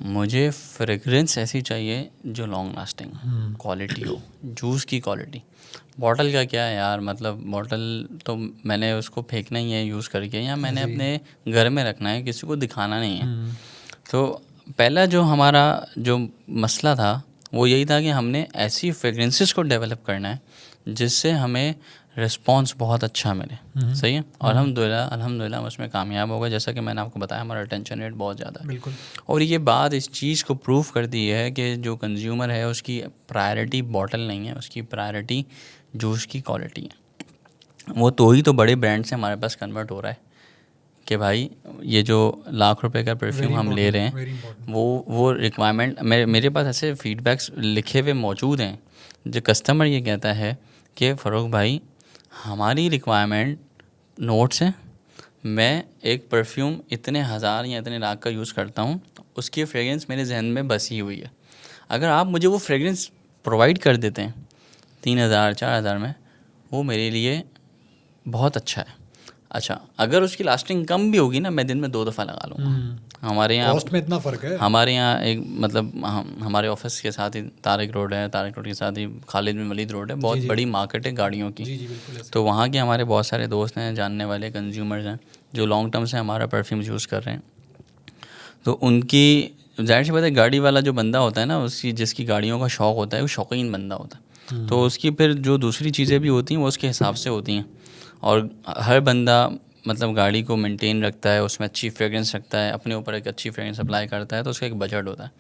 मुझे फ्रेगरेंस ऐसी चाहिए जो लॉन्ग लास्टिंग क्वालिटी हो, जूस की क्वालिटी। बॉटल का क्या है यार, मतलब बॉटल तो मैंने उसको फेंकना ही है यूज़ करके, या मैंने अपने घर में रखना है, किसी को दिखाना नहीं है। तो पहला जो हमारा जो मसला था वो यही था कि हमने ऐसी फ्रेगरेंसेस को डेवलप करना है जिससे हमें रिस्पॉन्स बहुत अच्छा मिले। सही है, और अल्हम्दुलिल्लाह हम उसमें कामयाब हो गए। जैसा कि मैंने आपको बताया, हमारा रिटेंशन रेट बहुत ज़्यादा है। बिल्कुल। और ये बात इस चीज़ को प्रूव करती है कि जो कंज्यूमर है उसकी प्रायोरिटी बॉटल नहीं है, उसकी प्रायोरिटी जूस की क्वालिटी है। वो तो ही तो बड़े ब्रांड से हमारे पास कन्वर्ट हो रहा है कि भाई ये जो लाख रुपए का परफ्यूम हम ले रहे हैं वो रिक्वायरमेंट, मेरे पास ऐसे फीडबैक्स लिखे हुए मौजूद हैं जो कस्टमर ये कहता है कि फ़ारूक भाई हमारी रिक्वायरमेंट नोट्स है, मैं एक परफ्यूम इतने हज़ार या इतने लाख का यूज़ करता हूँ, उसकी फ्रेगरेंस मेरे जहन में बसी हुई है, अगर आप मुझे वो फ्रेगरेंस प्रोवाइड कर देते हैं 3,000 4,000 में, वो मेरे लिए बहुत अच्छा है। अच्छा, अगर उसकी लास्टिंग कम भी होगी ना, मैं दिन में 2 दफ़ा लगा लूँगा। हमारे यहाँ कॉस्ट में इतना फ़र्क है। हमारे यहाँ एक मतलब हमारे ऑफिस के साथ ही तारिक रोड है, तारिक रोड के साथ ही खालिद बिन वलीद रोड है, बहुत बड़ी मार्केट है गाड़ियों की। तो वहाँ के हमारे बहुत सारे दोस्त हैं, जानने वाले कंज्यूमर्स हैं जो लॉन्ग टर्म से हमारा परफ्यूम्स यूज़ कर रहे हैं। तो उनकी जाहिर सी बात है, गाड़ी वाला जो बंदा होता है ना, उसकी जिसकी गाड़ियों का शौक़ होता है वो शौकीन बंदा होता है, तो उसकी फिर जो दूसरी चीज़ें भी होती हैं वो उसके हिसाब से होती हैं। और हर बंदा मतलब गाड़ी को मेंटेन रखता है, उसमें अच्छी फ्रेगरेंस रखता है, अपने ऊपर एक अच्छी फ्रेगरेंस अप्लाई करता है, तो उसका एक बजट होता है।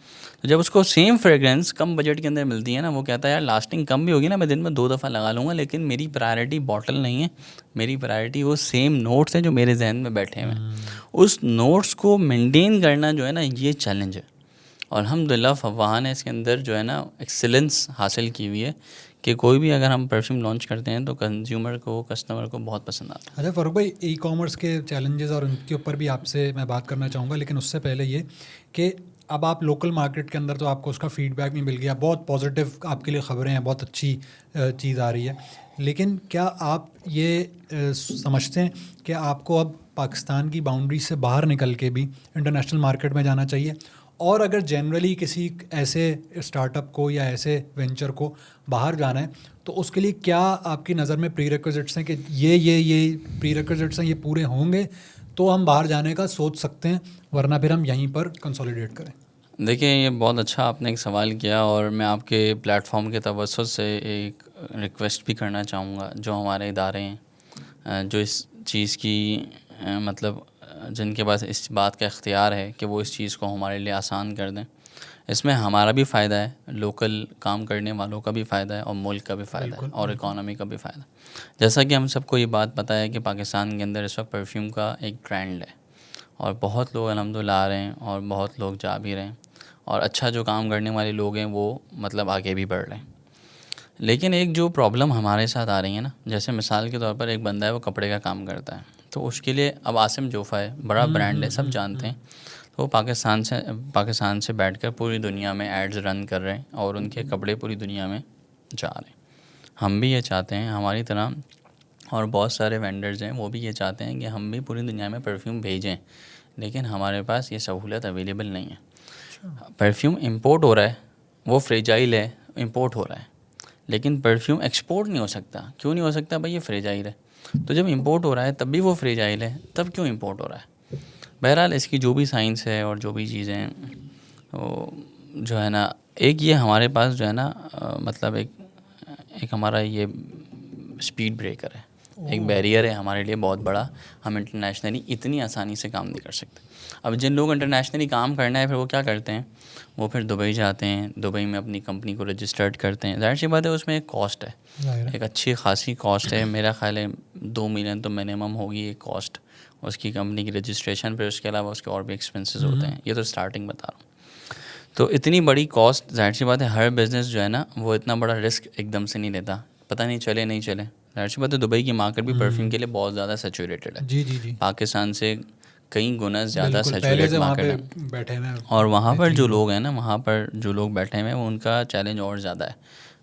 तो जब उसको सेम फ्रेगरेंस कम बजट के अंदर मिलती है ना, वो कहता है यार लास्टिंग कम भी होगी ना, मैं दिन में 2 दफ़ा लगा लूँगा, लेकिन मेरी प्रायोरिटी बॉटल नहीं है, मेरी प्रायोरिटी वो सेम नोट्स हैं जो मेरे जहन में बैठे हुए हैं। उस नोट्स को मेंटेन करना जो है ना, ये चैलेंज है। और अल्हम्दुलिल्लाह फव्वाहा ने इसके अंदर जो है ना एक्सीलेंस हासिल की हुई है कि कोई भी अगर हम परफ्यूम लॉन्च करते हैं तो कंज्यूमर को, कस्टमर को बहुत पसंद आता है। अच्छा फ़ारूक भाई, ई कॉमर्स के चैलेंजेस और उनके ऊपर भी आपसे मैं बात करना चाहूँगा, लेकिन उससे पहले ये कि अब आप लोकल मार्केट के अंदर तो आपको उसका फ़ीडबैक भी मिल गया, बहुत पॉजिटिव आपके लिए ख़बरें हैं, बहुत अच्छी चीज़ आ रही है, लेकिन क्या आप ये समझते हैं कि आपको अब पाकिस्तान की बाउंड्री से बाहर निकल के भी इंटरनेशनल मार्केट में जाना चाहिए? और अगर जनरली किसी ऐसे स्टार्टअप को या ऐसे वेंचर को बाहर जाना है, तो उसके लिए क्या आपकी नज़र में प्रीरेक्विजिट्स हैं कि ये प्रीरेक्विजिट्स हैं, ये पूरे होंगे तो हम बाहर जाने का सोच सकते हैं, वरना फिर हम यहीं पर कंसोलिडेट करें? देखिए, ये बहुत अच्छा आपने एक सवाल किया, और मैं आपके प्लेटफॉर्म के तवज्जुह से एक रिक्वेस्ट भी करना चाहूँगा जो हमारे इदारे हैं, जो इस चीज़ की मतलब जिनके पास इस बात का इख्तियार है कि वो इस चीज़ को हमारे लिए आसान कर दें। इसमें हमारा भी फ़ायदा है, लोकल काम करने वालों का भी फ़ायदा है, और मुल्क का भी फ़ायदा है, और इकॉनमी का भी फ़ायदा। जैसा कि हम सबको ये बात पता है कि पाकिस्तान के अंदर इस वक्त परफ्यूम का एक ट्रेंड है, और बहुत लोग अल्हम्दुलिल्लाह आ रहे हैं, और बहुत लोग जा भी रहे हैं, और अच्छा जो काम करने वाले लोग हैं वो मतलब आगे भी बढ़ रहे हैं। लेकिन एक जो प्रॉब्लम हमारे साथ आ रही है ना, जैसे मिसाल के तौर पर एक बंदा है, वो कपड़े का काम करता है, तो उसके लिए अब आसिम जोफ़ा है, बड़ा ब्रांड है, सब जानते हैं, तो वो पाकिस्तान से बैठकर पूरी दुनिया में एड्स रन कर रहे हैं, और उनके कपड़े पूरी दुनिया में जा रहे हैं। हम भी ये चाहते हैं, हमारी तरह और बहुत सारे वेंडर्स हैं, वो भी ये चाहते हैं कि हम भी पूरी दुनिया में परफ्यूम भेजें, लेकिन हमारे पास ये सहूलत अवेलेबल नहीं है। परफ्यूम इंपोर्ट हो रहा है, वो फ्रेजाइल है, इंपोर्ट हो रहा है, लेकिन परफ्यूम एक्सपोर्ट नहीं हो सकता। क्यों नहीं हो सकता भाई? ये फ्रेजाइल है। तो जब इंपोर्ट हो रहा है तब भी वो फ्रेजाइल है, तब क्यों इंपोर्ट हो रहा है? बहरहाल इसकी जो भी साइंस है और जो भी चीज़ें हैं, तो जो है ना, एक ये हमारे पास जो है ना मतलब एक हमारा ये स्पीड ब्रेकर है, एक बैरियर है हमारे लिए बहुत बड़ा। हम इंटरनेशनली इतनी आसानी से काम नहीं कर सकते। अब जिन लोग इंटरनेशनली काम करना है, फिर वो क्या करते हैं, वो फिर दुबई जाते हैं, दुबई में अपनी कंपनी को रजिस्टर्ड करते हैं। ज़ाहिर सी बात है उसमें एक कॉस्ट है, एक अच्छी खासी कॉस्ट है। मेरा ख्याल है 2 मिलियन तो मिनिमम होगी एक कॉस्ट उसकी कंपनी की रजिस्ट्रेशन, फिर उसके अलावा उसके और भी एक्सपेंसेस होते हैं। ये तो स्टार्टिंग बता रहा हूँ। तो इतनी बड़ी कॉस्ट, जाहिर सी बात है हर बिज़नेस जो है ना वो इतना बड़ा रिस्क एकदम से नहीं लेता, पता नहीं चले नहीं चले। जाहिर सी बात है दुबई की मार्केट भी परफ्यूम के लिए बहुत ज़्यादा सैचुरेटेड है। जी। पाकिस्तान से कई गुना ज़्यादा सैचुरेटेड मार्केट है, बैठे हैं, और वहाँ पर जो लोग हैं ना, वहाँ पर जो लोग बैठे हुए हैं उनका चैलेंज और ज़्यादा है।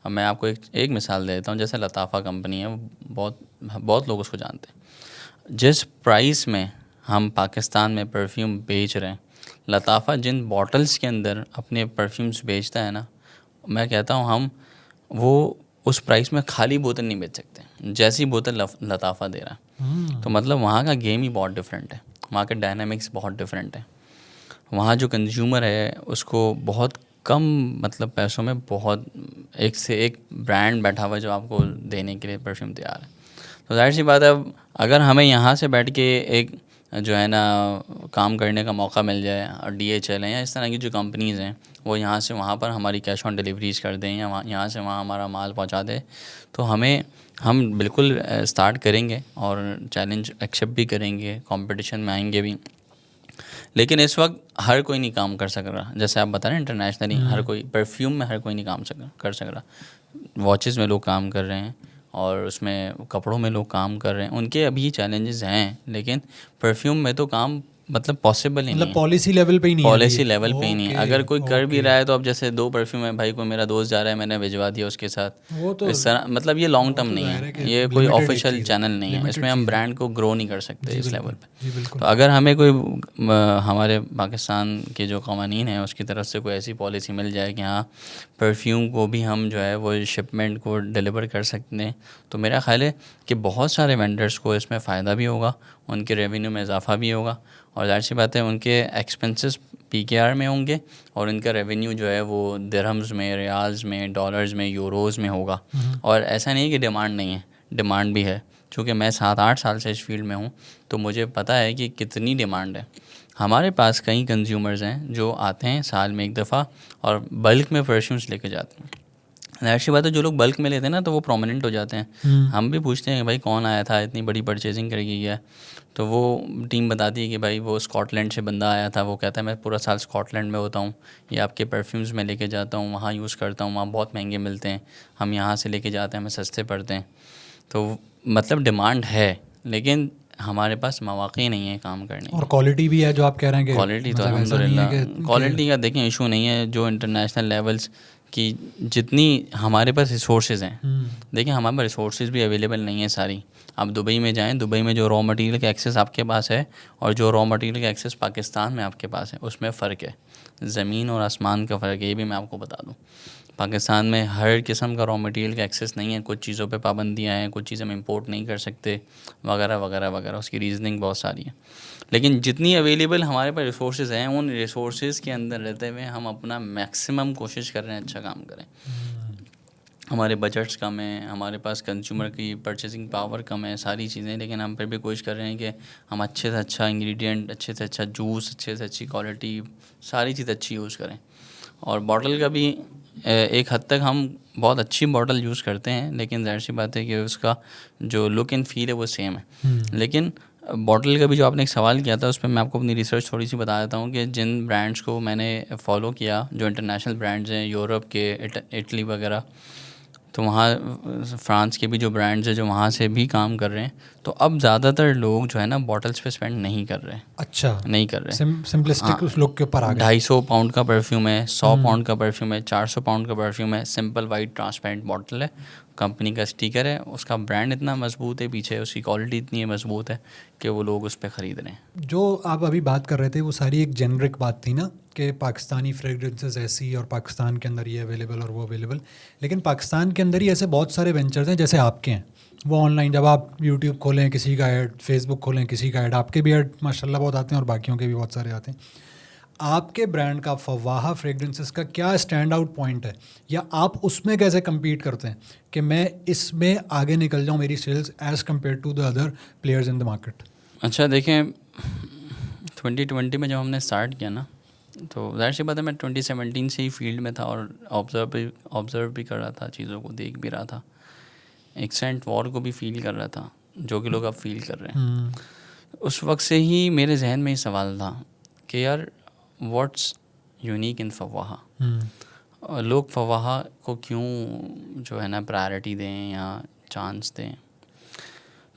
अब मैं आपको एक मिसाल देता हूँ, जैसे लताफ़ा कंपनी है, वो बहुत लोग उसको जानते हैं। जिस प्राइस में हम पाकिस्तान में परफ्यूम बेच रहे हैं, लताफ़ा जिन बॉटल्स के अंदर अपने परफ्यूम्स बेचता है ना, मैं कहता हूँ हम वो उस प्राइस में खाली बोतल नहीं बेच सकते जैसी बोतल लताफ़ा दे रहा है। तो मतलब वहाँ का गेम ही बहुत डिफरेंट है, वहाँ के डायनामिक्स बहुत डिफरेंट है। वहाँ जो कंज्यूमर है उसको बहुत कम मतलब पैसों में बहुत एक से एक ब्रांड बैठा हुआ है जो आपको देने के लिए परफ्यूम तैयार है। तो जाहिर सी बात है, अब अगर हमें यहाँ से बैठ के एक जो है ना काम करने का मौका मिल जाए, और DHL है या इस तरह की जो कंपनीज़ हैं वो यहाँ से वहाँ पर हमारी कैश ऑन डिलीवरीज कर दें या यहाँ से वहाँ हमारा माल पहुँचा दे, तो हम बिल्कुल स्टार्ट करेंगे और चैलेंज एक्सेप्ट भी करेंगे, कंपटीशन में आएंगे भी। लेकिन इस वक्त हर कोई नहीं काम कर सक रहा, जैसे आप बता रहे हैं इंटरनेशनली हर कोई परफ्यूम में हर कोई नहीं काम कर सक रहा। वॉचेस में लोग काम कर रहे हैं और उसमें कपड़ों में लोग काम कर रहे हैं, उनके अभी चैलेंजेस हैं, लेकिन परफ्यूम में तो काम मतलब पॉसिबल ही नहीं है। पॉलिसी लेवल पे ही नहीं है, पॉलिसी लेवल पे ही नहीं है। अगर कोई कर भी रहा है तो अब जैसे 2 परफ्यूम है, भाई कोई मेरा दोस्त जा रहा है, मैंने भिजवा दिया उसके साथ, वो तो इस तरह मतलब ये लॉन्ग टर्म नहीं है, ये कोई ऑफिशियल चैनल नहीं है, इसमें हम ब्रांड को ग्रो नहीं कर सकते इस लेवल पे। तो अगर हमें कोई हमारे पाकिस्तान के जो कवानीन हैं उसकी तरफ से कोई ऐसी पॉलिसी मिल जाए कि हाँ परफ्यूम को भी हम जो है वो शिपमेंट को डिलीवर कर सकते हैं, तो मेरा ख्याल है कि बहुत सारे वेंडर्स को इसमें फ़ायदा भी होगा, उनके रेवेन्यू में इजाफा भी होगा, और जाहिर सी बात है उनके एक्सपेंसेस PKR में होंगे और इनका रेवेन्यू जो है वो दिरहम्स में, रियाल्स में, डॉलर्स में, यूरोज़ में होगा। और ऐसा नहीं है कि डिमांड नहीं है, डिमांड भी है। चूँकि मैं 7-8 साल से इस फील्ड में हूँ तो मुझे पता है कि कितनी डिमांड है। हमारे पास कई कंज्यूमर्स हैं जो आते हैं साल में एक दफ़ा और बल्क में परफ्यूम्स लेके जाते हैं। जाहिर सी बात है जो लोग बल्क में लेते हैं ना तो वो प्रोमिनेंट हो जाते हैं। हम भी पूछते हैं भाई कौन आया था, इतनी बड़ी परचेजिंग करके गया, तो वो टीम बताती है कि भाई वो स्कॉटलैंड से बंदा आया था, वो कहता है मैं पूरा साल स्कॉटलैंड में होता हूँ, ये आपके परफ्यूम्स में लेके जाता हूँ, वहाँ यूज़ करता हूँ, वहाँ बहुत महंगे मिलते हैं, हम यहाँ से लेके जाते हैं, हमें सस्ते पड़ते हैं। तो मतलब डिमांड है, लेकिन हमारे पास मौक़े नहीं है काम करने। और क्वालिटी भी है जो आप कह रहे हैं कि क्वालिटी तो अल्हम्दुलिल्लाह क्वालिटी का देखें इशू नहीं है, जो इंटरनेशनल लेवल्स की जितनी हमारे पास रिसोर्सेज हैं, देखिए हमारे पास रिसोर्सेज भी अवेलेबल नहीं है सारी। आप दुबई में जाएं, दुबई में जो रॉ मटेरियल का एक्सेस आपके पास है और जो रॉ मटेरियल का एक्सेस पाकिस्तान में आपके पास है उसमें फ़र्क है, ज़मीन और आसमान का फ़र्क है, ये भी मैं आपको बता दूं। पाकिस्तान में हर किस्म का रॉ मटेरियल का एक्सेस नहीं है, कुछ चीज़ों पे पाबंदियां हैं, कुछ चीज़ें हम इंपोर्ट नहीं कर सकते वगैरह वगैरह वगैरह, उसकी रीज़निंग बहुत सारी है। लेकिन जितनी अवेलेबल हमारे पास रिसोर्सेज हैं, उन रिसोर्सेज के अंदर रहते हुए हम अपना मैक्सिमम कोशिश कर रहे हैं अच्छा काम करें। हमारे बजट्स कम हैं, हमारे पास कंज्यूमर की परचेसिंग पावर कम है, सारी चीज़ें, लेकिन हम फिर भी कोशिश कर रहे हैं कि हम अच्छे से अच्छा इंग्रेडिएंट, अच्छे से अच्छा जूस, अच्छे से अच्छी क्वालिटी, सारी चीज़ अच्छी यूज़ करें। और बॉटल का भी एक हद तक हम बहुत अच्छी बॉटल यूज़ करते हैं, लेकिन ज़ाहिर सी बात है कि उसका जो लुक एंड फील है वो सेम है। लेकिन बॉटल का भी जो आपने एक सवाल किया था उस पर मैं आपको अपनी रिसर्च थोड़ी सी बता देता हूँ कि जिन ब्रांड्स को मैंने फॉलो किया, जो इंटरनेशनल ब्रांड्स हैं यूरोप के, इटली वगैरह, तो वहाँ फ्रांस के भी जो ब्रांड्स हैं जो वहाँ से भी काम कर रहे हैं, तो अब ज़्यादातर लोग जो है ना बॉटल्स पे स्पेंड नहीं कर रहे हैं। अच्छा, नहीं कर रहे, सिंपलिस्टिक उस लोग के ऊपर आ गए। 250 पाउंड का परफ्यूम है, 100 पाउंड का परफ्यूम है, 400 पाउंड का परफ्यूम है, सिंपल वाइट ट्रांसपेरेंट बॉटल है, कंपनी का स्टिकर है, उसका ब्रांड इतना मजबूत है पीछे, उसकी क्वालिटी इतनी मजबूत है कि वो लोग उस पर ख़रीद रहे हैं। जो आप अभी बात कर रहे थे वो सारी एक जेनरिक बात थी ना कि पाकिस्तानी फ्रेगरेंसेस ऐसी और पाकिस्तान के अंदर ये अवेलेबल और वो अवेलेबल, लेकिन पाकिस्तान के अंदर ही ऐसे बहुत सारे वेंचर्स हैं जैसे आपके हैं। वो ऑनलाइन जब आप यूट्यूब खोलें किसी का ऐड, फेसबुक खोलें किसी का ऐड, आपके भी ऐड माशाल्लाह बहुत आते हैं और बाकियों के भी बहुत सारे आते हैं। आपके ब्रांड का फवाहा फ्रेगरेंसेस का क्या स्टैंड आउट पॉइंट है, या आप उसमें कैसे कम्पीट करते हैं कि मैं इसमें आगे निकल जाऊँ मेरी sales as compare to the other players in the market? अच्छा देखें, 2020 में जब हमने स्टार्ट किया ना, तो ज़ाहिर सी बात है मैं 2017 से ही फील्ड में था और ऑब्ज़र्व भी कर रहा था, चीज़ों को देख भी रहा था, एक्सेंट वॉर को भी फील कर रहा था जो कि लोग अब फील कर रहे हैं। उस वक्त से ही मेरे जहन में ये सवाल था कि यार व्हाट्स यूनिक इन फवाहा, और लोग फवाहा को क्यों जो है ना प्रायोरिटी दें या चांस दें।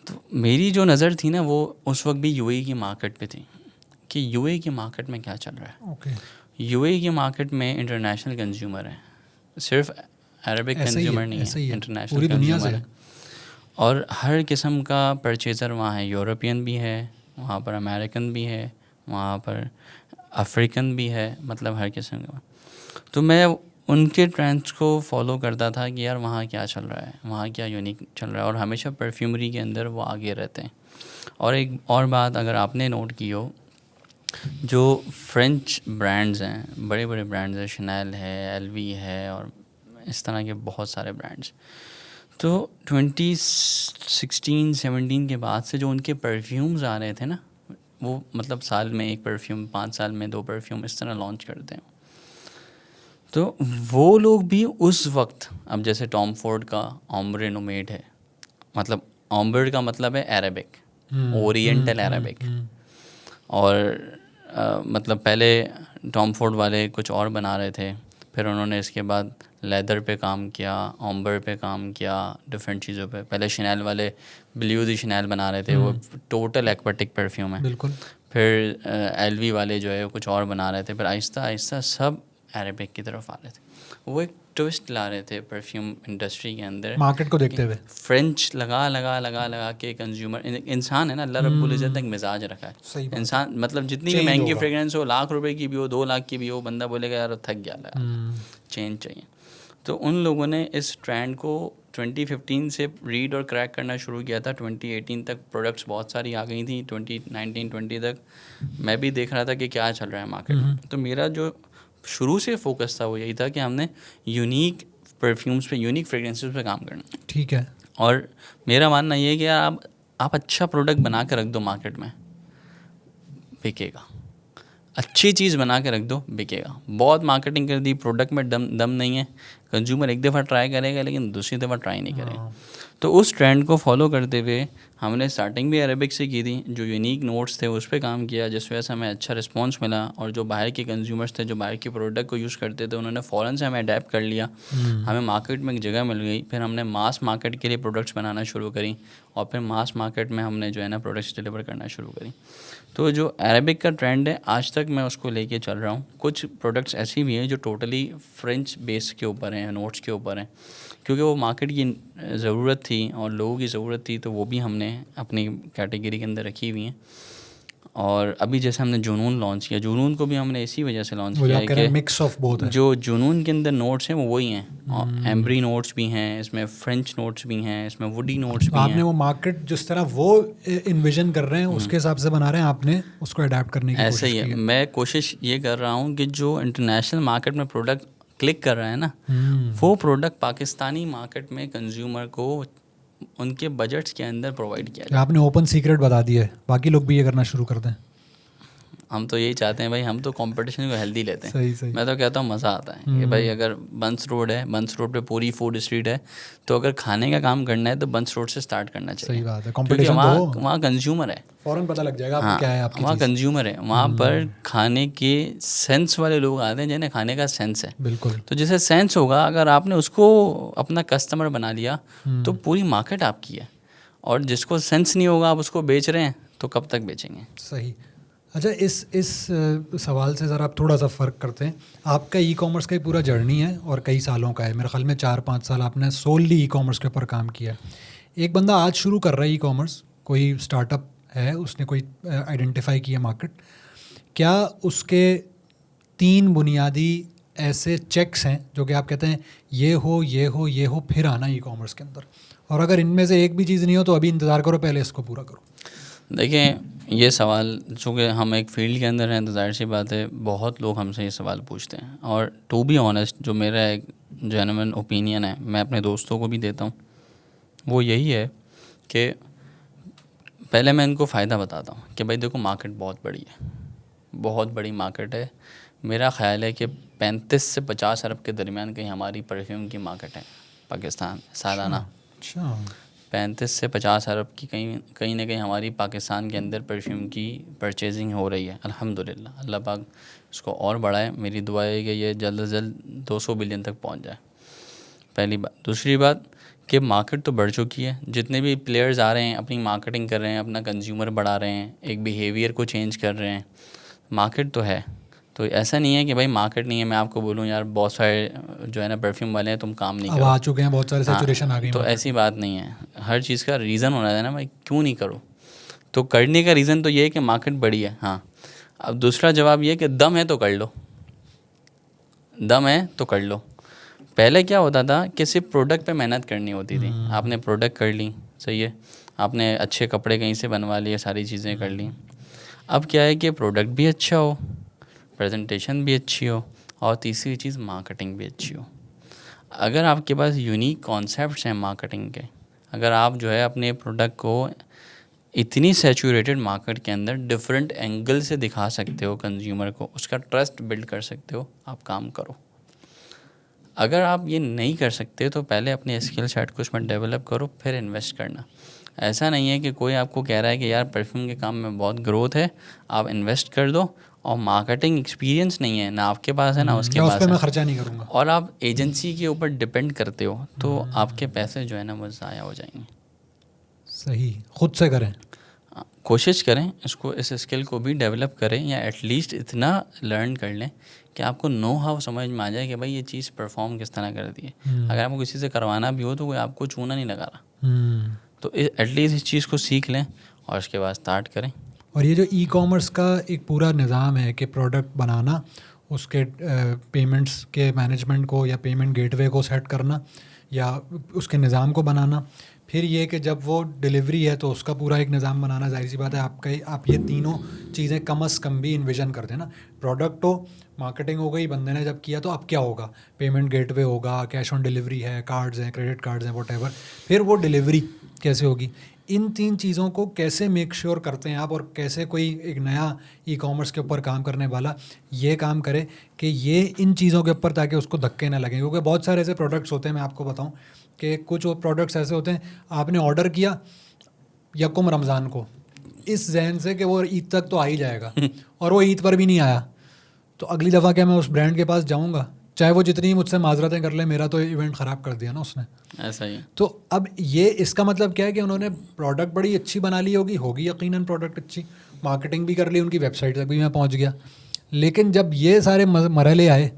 तो मेरी जो नज़र थी ना वो उस वक्त भी यूएई की मार्केट पे थी कि यूएई की मार्केट में क्या चल रहा है। यूएई की मार्केट में इंटरनेशनल कंज्यूमर है, सिर्फ अरबिक ऐसा ही है, कंज्यूमर नहीं ऐसा ही है, है, इंटरनेशनल पूरी दुनिया से कंज्यूमर है। है। और हर किस्म का परचेज़र वहाँ है, यूरोपियन भी है वहाँ पर, अमेरिकन भी है वहाँ पर, अफ्रीकन भी है, मतलब हर किस्म का। तो मैं उनके ट्रेंड्स को फॉलो करता था कि यार वहाँ क्या चल रहा है, वहाँ क्या यूनिक चल रहा है, और हमेशा परफ्यूमरी के अंदर वो आगे रहते हैं। और एक और बात अगर आपने नोट की हो, जो फ्रेंच ब्रांड्स हैं, बड़े बड़े ब्रांड्स हैं, शनैल है, एलवी है, और इस तरह के बहुत सारे ब्रांड्स, तो 2016-17 के बाद से जो उनके परफ्यूम्स आ रहे थे ना, वो मतलब साल में एक परफ्यूम, 5 साल में 2 परफ्यूम, इस तरह लॉन्च करते हैं। तो वो लोग भी उस वक्त, अब जैसे टॉम फोर्ड का ऑम्ब्रे नोमेड है, मतलब ऑम्ब्रे का मतलब है अरेबिक, ओरिएंटल अरेबिक। और मतलब पहले टॉम फोर्ड वाले कुछ और बना रहे थे, फिर उन्होंने इसके बाद लेदर पे काम किया, ऑम्बर पे काम किया, डिफरेंट चीज़ों पे। पहले शनैल वाले ब्लू दी शनैल बना रहे थे, वो टोटल एक्वाटिक परफ्यूम है। बिल्कुल। फिर एलवी वाले जो है वो कुछ और बना रहे थे, फिर आहिस्ता आहिस्ता सब अरेबिक की तरफ आ रहे थे। वो एक ट्विस्ट ला रहे थे परफ्यूम इंडस्ट्री के अंदर, मार्केट को देखते हुए। फ्रेंच लगा के कंज्यूमर, इंसान है ना, अल्लाह रब्बुल इज़्ज़त ने एक मिजाज रखा है। सही बात है। इंसान मतलब जितनी भी Change महंगी होगा। फ्रेगरेंस हो, लाख रुपए की भी हो, 2 लाख की भी हो, बंदा बोलेगा यार थक गया यार, चेंज चाहिए। तो उन लोगों ने इस ट्रेंड को 2015 से रीड और क्रैक करना शुरू किया था। 2018 तक प्रोडक्ट्स बहुत सारी आ गई थी, 2019-20 तक मैं भी देख रहा था कि क्या चल रहा है मार्केट में। तो मेरा जो शुरू से फोकस था वो यही था कि हमने यूनिक परफ्यूम्स पे, यूनिक फ्रेगरेंसेस पे काम करना। ठीक है। और मेरा मानना ये है कि यार आप अच्छा प्रोडक्ट बना के रख दो, मार्केट में बिकेगा। अच्छी चीज़ बना के रख दो, बिकेगा। बहुत मार्केटिंग कर दी, प्रोडक्ट में दम नहीं है, कंज्यूमर एक दफ़ा ट्राई करेगा लेकिन दूसरी दफ़ा ट्राई नहीं करेगा। तो उस ट्रेंड को फॉलो करते हुए हमने स्टार्टिंग भी अरेबिक से की थी, जो यूनिक नोट्स थे उस पर काम किया, जिस वजह से हमें अच्छा रिस्पांस मिला। और जो बाहर के कंज्यूमर्स थे, जो बाहर के प्रोडक्ट को यूज़ करते थे, उन्होंने फ़ौरन से हमें अडेप्ट कर लिया। हमें मार्केट में एक जगह मिल गई। फिर हमने मास मार्केट के लिए प्रोडक्ट्स बनाना शुरू करी, और फिर मास मार्केट में हमने जो है ना प्रोडक्ट्स डिलीवर करना शुरू करी। तो जो अरेबिक का ट्रेंड है आज तक मैं उसको लेके चल रहा हूँ। कुछ प्रोडक्ट्स ऐसी भी हैं जो टोटली फ्रेंच बेस के ऊपर हैं, नोट्स के ऊपर हैं, क्योंकि वो मार्केट की ज़रूरत थी और लोगों की ज़रूरत थी, तो वो भी हमने अपनी कैटेगरी के अंदर रखी हुई हैं। और अभी जैसे हमने जुनून लॉन्च किया, जुनून को भी हमने इसी वजह से लॉन्च किया है कि मिक्स ऑफ बोथ है। जो जुनून के अंदर नोट्स हैं वो वही हैं, एम्ब्री नोट्स भी हैं इसमें, फ्रेंच नोट्स भी हैं इसमें, वुडी नोट्स भी हैं। आपने वो मार्केट जिस तरह वो इन्विजन कर रहे हैं उसके हिसाब से बना रहे हैं, आपने उसको अडेप्ट करने की ऐसा कोशिश ही की है। है। मैं कोशिश ये कर रहा हूँ कि जो इंटरनेशनल मार्केट में प्रोडक्ट क्लिक कर रहा है ना, वो प्रोडक्ट पाकिस्तानी मार्केट में कंज्यूमर को उनके बजट्स के अंदर प्रोवाइड किया जाए। आपने ओपन सीक्रेट बता दिया है, बाकी लोग भी ये करना शुरू कर दें। हम तो यही चाहते हैं भाई, हम तो कंपटीशन को हेल्दी लेते हैं। सही सही। मैं तो कहता हूँ मज़ा आता है कि भाई अगर बंस रोड है, बंस रोड पे पूरी फूड स्ट्रीट है, तो अगर खाने का काम करना है तो बंस रोड से स्टार्ट करना चाहिए। सही बात है, क्योंकि कंपटीशन वहाँ कंज्यूमर है, फौरन पता लग जाएगा आपको हाँ क्या है आपकी वहाँ चीज़। कंज्यूमर है, वहाँ पर खाने के सेंस वाले लोग आते हैं जिन्हें खाने का सेंस है। बिल्कुल। तो जैसे सेंस होगा, अगर आपने उसको अपना कस्टमर बना लिया तो पूरी मार्केट आपकी है। और जिसको सेंस नहीं होगा, आप उसको बेच रहे हैं तो कब तक बेचेंगे। सही। अच्छा, इस सवाल से ज़रा आप थोड़ा सा फ़र्क करते हैं। आपका ई कॉमर्स का ही पूरा जर्नी है और कई सालों का है, मेरे ख्याल में 4-5 साल आपने सोलली ई कॉमर्स के ऊपर काम किया। एक बंदा आज शुरू कर रहा है ई कॉमर्स, कोई स्टार्टअप है, उसने कोई आइडेंटिफाई किया मार्केट, क्या उसके 3 बुनियादी ऐसे चेक्स हैं जो कि आप कहते हैं ये हो ये हो ये हो फिर आना ई कॉमर्स के अंदर, और अगर इनमें से एक भी चीज़ नहीं हो तो अभी इंतज़ार करो, पहले इसको पूरा करो? देखिए, ये सवाल, चूँकि हम एक फील्ड के अंदर हैं तो जाहिर सी बात है बहुत लोग हमसे ये सवाल पूछते हैं। और टू बी ऑनेस्ट, जो मेरा एक जेन्युइन ओपिनियन है, मैं अपने दोस्तों को भी देता हूँ, वो यही है कि पहले मैं इनको फ़ायदा बताता हूँ कि भाई देखो मार्केट बहुत बड़ी है, बहुत बड़ी मार्केट है। मेरा ख़्याल है कि 35 से 50 अरब के दरमियान कहीं हमारी परफ्यूम की मार्केट है पाकिस्तान सालाना। अच्छा। 35 से 50 अरब की कहीं ना कहीं हमारी पाकिस्तान के अंदर परफ्यूम की परचेजिंग हो रही है। अल्हम्दुलिल्लाह, अल्लाह पाक इसको और बढ़ाए। मेरी दुआ है कि ये जल्द से जल्द 200 बिलियन तक पहुंच जाए, पहली बात। दूसरी बात कि मार्केट तो बढ़ चुकी है, जितने भी प्लेयर्स आ रहे हैं अपनी मार्केटिंग कर रहे हैं, अपना कंज्यूमर बढ़ा रहे हैं, एक बिहेवियर को चेंज कर रहे हैं, मार्केट तो है। तो ऐसा नहीं है कि भाई मार्केट नहीं है, मैं आपको बोलूँ यार बहुत सारे जो है ना परफ्यूम वाले हैं तुम काम नहीं अब करो। आ चुके हैं बहुत सारे, हाँ, सैचुरेशन आ गई तो market ऐसी में। बात नहीं है, हर चीज़ का रीज़न होना है ना भाई, क्यों नहीं करो। तो करने का रीज़न तो ये है कि मार्केट बड़ी है। हाँ, अब दूसरा जवाब ये है कि दम है तो कर लो, दम है तो कर लो। पहले क्या होता था कि सिर्फ प्रोडक्ट पे मेहनत करनी होती थी, आपने प्रोडक्ट कर ली, सही है, आपने अच्छे कपड़े कहीं से बनवा लिए, सारी चीज़ें कर ली। अब क्या है कि प्रोडक्ट भी अच्छा हो, प्रेजेंटेशन भी अच्छी हो, और तीसरी चीज़ मार्केटिंग भी अच्छी हो। अगर आपके पास यूनिक कॉन्सेप्ट्स हैं मार्केटिंग के, अगर आप जो है अपने प्रोडक्ट को इतनी सैचुरेटेड मार्केट के अंदर डिफरेंट एंगल से दिखा सकते हो कंज्यूमर को, उसका ट्रस्ट बिल्ड कर सकते हो, आप काम करो। अगर आप ये नहीं कर सकते तो पहले अपने स्किल सेट को उसमें डेवलप करो, फिर इन्वेस्ट करना। ऐसा नहीं है कि कोई आपको कह रहा है कि यार परफ्यूम के काम में बहुत ग्रोथ है, आप इन्वेस्ट कर दो, और मार्केटिंग एक्सपीरियंस नहीं है ना आपके पास है ना उसके या उस पास पर है, मैं खर्चा नहीं करूँगा। और आप एजेंसी के ऊपर डिपेंड करते हो, तो आपके पैसे जो है ना वो ज़ाया हो जाएंगे। सही, खुद से करें। कोशिश करें इसको, इस स्किल को भी डेवलप करें, या एटलीस्ट इतना लर्न कर लें कि आपको नो हाउ समझ में आ जाए कि भाई ये चीज़ परफॉर्म किस तरह करती है। अगर आपको किसी से करवाना भी हो तो कोई आपको चूना नहीं लगा रहा, तो एटलीस्ट इस चीज़ को सीख लें और उसके बाद स्टार्ट करें। और ये जो ई कॉमर्स का एक पूरा निज़ाम है कि प्रोडक्ट बनाना, उसके पेमेंट्स के मैनेजमेंट को या पेमेंट गेटवे को सेट करना या उसके निज़ाम को बनाना, फिर ये कि जब वो डिलीवरी है तो उसका पूरा एक निज़ाम बनाना, जाहिर सी बात है आप ये तीनों चीज़ें कम अज़ कम भी इन्विजन कर देना। प्रोडक्ट हो, मार्केटिंग हो गई, बंदे ने जब किया तो अब क्या होगा, पेमेंट गेटवे होगा, कैश ऑन डिलीवरी है, कार्ड्स हैं, क्रेडिट कार्ड्स हैं, वॉट एवर, फिर वो डिलीवरी कैसे होगी। इन 3 चीज़ों को कैसे मेक श्योर करते हैं आप, और कैसे कोई एक नया ई कॉमर्स के ऊपर काम करने वाला ये काम करे कि ये इन चीज़ों के ऊपर, ताकि उसको धक्के ना लगें। क्योंकि बहुत सारे ऐसे प्रोडक्ट्स होते हैं, मैं आपको बताऊं कि कुछ वो प्रोडक्ट्स ऐसे होते हैं, आपने ऑर्डर किया यकुम रमज़ान को इस जहन से कि वो ईद तक तो आ ही जाएगा, और वो ईद पर भी नहीं आया, तो अगली दफ़ा क्या मैं उस ब्रांड के पास जाऊँगा, चाहे वो जितनी मुझसे माजरतें कर ले, मेरा तो इवेंट ख़राब कर दिया ना उसने। ऐसा ही है। तो अब ये इसका मतलब क्या है कि उन्होंने प्रोडक्ट बड़ी अच्छी बना ली होगी यकीनन प्रोडक्ट अच्छी, मार्केटिंग भी कर ली, उनकी वेबसाइट तक भी मैं पहुंच गया, लेकिन जब ये सारे मरहले आए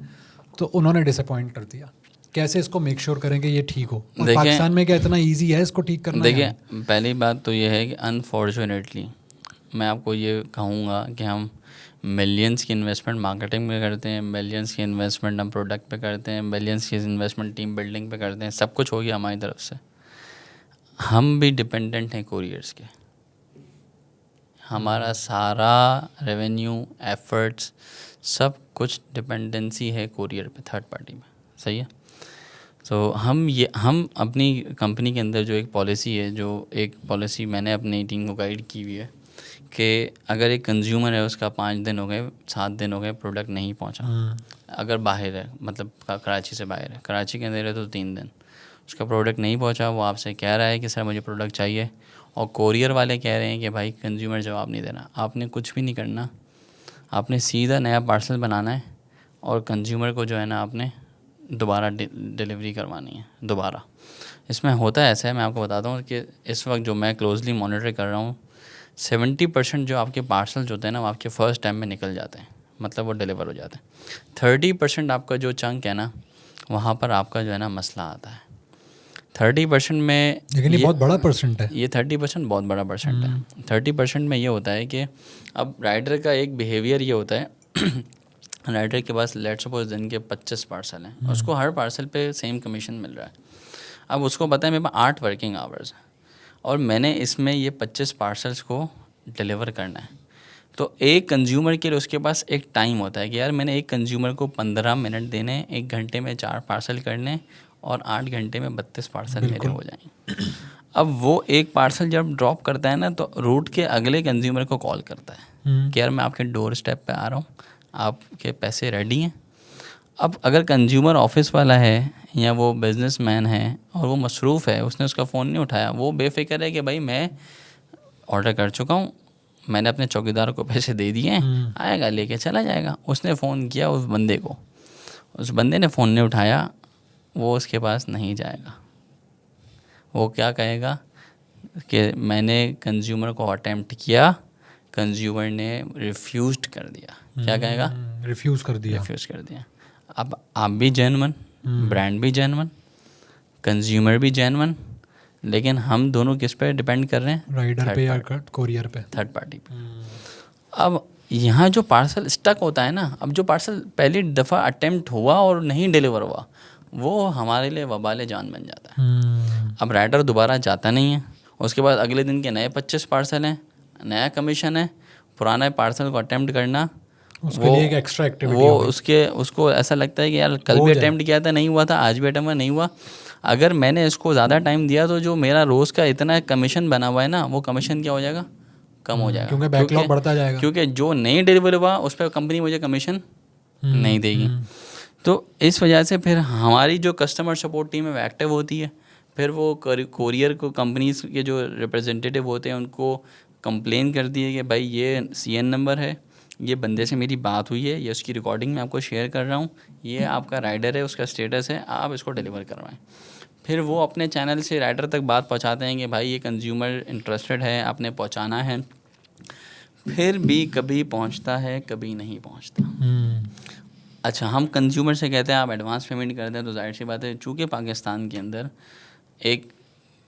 तो उन्होंने डिसअपॉइंट कर दिया। कैसे इसको मेक श्योर करें कि ये ठीक हो, और पाकिस्तान में क्या इतना ईजी है इसको ठीक करना? देखिए, पहली बात तो ये है कि अनफॉर्चुनेटली मैं आपको ये कहूँगा कि हम मिलियंस की इन्वेस्टमेंट मार्केटिंग में करते हैं, मिलियंस की इन्वेस्टमेंट हम प्रोडक्ट पे करते हैं, मिलियंस की इन्वेस्टमेंट टीम बिल्डिंग पे करते हैं, सब कुछ हो गया हमारी तरफ से। हम भी डिपेंडेंट हैं कोरियर्स के, हमारा सारा रेवेन्यू, एफर्ट्स, सब कुछ डिपेंडेंसी है कोरियर पे, थर्ड पार्टी में, सही है। तो हम अपनी कंपनी के अंदर जो एक पॉलिसी है, जो एक पॉलिसी मैंने अपनी टीम को गाइड की हुई है कि अगर एक कंज्यूमर है, उसका 5 दिन हो गए, 7 दिन हो गए, प्रोडक्ट नहीं पहुंचा, अगर बाहर है, मतलब कराची से बाहर है, कराची के अंदर है तो 3 दिन, उसका प्रोडक्ट नहीं पहुंचा, वो आपसे कह रहा है कि सर मुझे प्रोडक्ट चाहिए, और कोरियर वाले कह रहे हैं कि भाई कंज्यूमर जवाब नहीं देना, आपने कुछ भी नहीं करना, आपने सीधा नया पार्सल बनाना है, और कंज्यूमर को जो है ना आपने दोबारा डिलीवरी करवानी है दोबारा। इसमें होता है ऐसा है, मैं आपको बताता हूँ कि इस वक्त जो मैं क्लोजली मॉनिटर कर रहा हूँ, 70% जो आपके पार्सल्स होते हैं ना वो आपके फ़र्स्ट टाइम में निकल जाते हैं, मतलब वो डिलीवर हो जाते हैं। 30% आपका जो चंक है ना, वहाँ पर आपका जो है ना मसला आता है। 30% में, लेकिन ये बहुत बड़ा परसेंट है। ये 30% बहुत बड़ा परसेंट है। 30% में ये होता है कि अब राइडर का एक बिहेवियर ये होता है राइडर के पास लेट सपोज दिन के 25 पार्सल हैं, उसको हर पार्सल पे सेम कमीशन मिल रहा है। अब उसको पता है मेरे पास 8 वर्किंग आवर्स हैं, और मैंने इसमें ये 25 पार्सल्स को डिलीवर करना है। तो एक कंज्यूमर के लिए उसके पास एक टाइम होता है कि यार मैंने एक कंज्यूमर को 15 मिनट देने, 1 घंटे में 4 पार्सल करने, और 8 घंटे में 32 पार्सल मेरे हो जाएंगे। अब वो एक पार्सल जब ड्रॉप करता है ना, तो रूट के अगले कंज्यूमर को कॉल करता है कि यार मैं आपके डोर स्टेप पे आ रहा हूँ, आपके पैसे रेडी हैं। अब अगर कंज्यूमर ऑफिस वाला है या वो बिजनेसमैन है और वो मसरूफ़ है, उसने उसका फ़ोन नहीं उठाया, वो बेफिक्र है कि भाई मैं ऑर्डर कर चुका हूँ, मैंने अपने चौकीदार को पैसे दे दिए हैं, आएगा लेके चला जाएगा। उसने फ़ोन किया उस बंदे को, उस बंदे ने फ़ोन नहीं उठाया, वो उसके पास नहीं जाएगा। वो क्या कहेगा कि मैंने कंज्यूमर को अटेम्प्ट किया, कंज्यूमर ने रिफ्यूज़्ड कर दिया। क्या कहेगा? रिफ्यूज़ कर दिया। रिफ्यूज़ कर दिया। अब आप भी जेन्युइन, ब्रांड भी जेन्युइन, कंज्यूमर भी जेन्युइन, लेकिन हम दोनों किस पे डिपेंड कर रहे हैं? राइडर पे या कोरियर पे, थर्ड पार्टी पे। अब यहाँ जो पार्सल स्टक होता है ना, अब जो पार्सल पहली दफ़ा अटेम्प्ट हुआ और नहीं डिलीवर हुआ, वो हमारे लिए वबाल जान बन जाता है। अब राइडर दोबारा जाता नहीं है, उसके बाद अगले दिन के नए 25 पार्सल हैं, नया कमीशन है। पुराने पार्सल को अटेम्प्ट करना उसके लिए एक एक्स्ट्रा एक्टिविटी वो हो गई। उसको ऐसा लगता है कि यार कल भी अटेम्प्ट किया था, नहीं हुआ था, आज भी अटेम्प्ट नहीं हुआ। अगर मैंने इसको ज़्यादा टाइम दिया तो जो मेरा रोज़ का इतना कमीशन बना हुआ है ना, वो कमीशन क्या हो जाएगा? कम हो जाएगा, क्योंकि बैकलॉग बढ़ता जाएगा। क्योंकि जो नहीं डिलीवर हुआ उस पर कंपनी मुझे कमीशन नहीं देगी। तो इस वजह से फिर हमारी जो कस्टमर सपोर्ट टीम है वो एक्टिव होती है। फिर वो कोरियर को कंपनीज के जो रिप्रेजेंटेटिव होते हैं उनको कंप्लेन करती है कि भाई ये CN नंबर है, ये बंदे से मेरी बात हुई है, ये उसकी रिकॉर्डिंग मैं आपको शेयर कर रहा हूँ, ये आपका राइडर है, उसका स्टेटस है, आप इसको डिलीवर करवाएं। फिर वो अपने चैनल से राइडर तक बात पहुंचाते हैं कि भाई ये कंज्यूमर इंटरेस्टेड है, आपने पहुंचाना है। फिर भी कभी पहुंचता है, कभी नहीं पहुंचता। अच्छा, हम कंज्यूमर से कहते हैं आप एडवांस पेमेंट कर दें, तो जाहिर सी बात है चूँकि पाकिस्तान के अंदर एक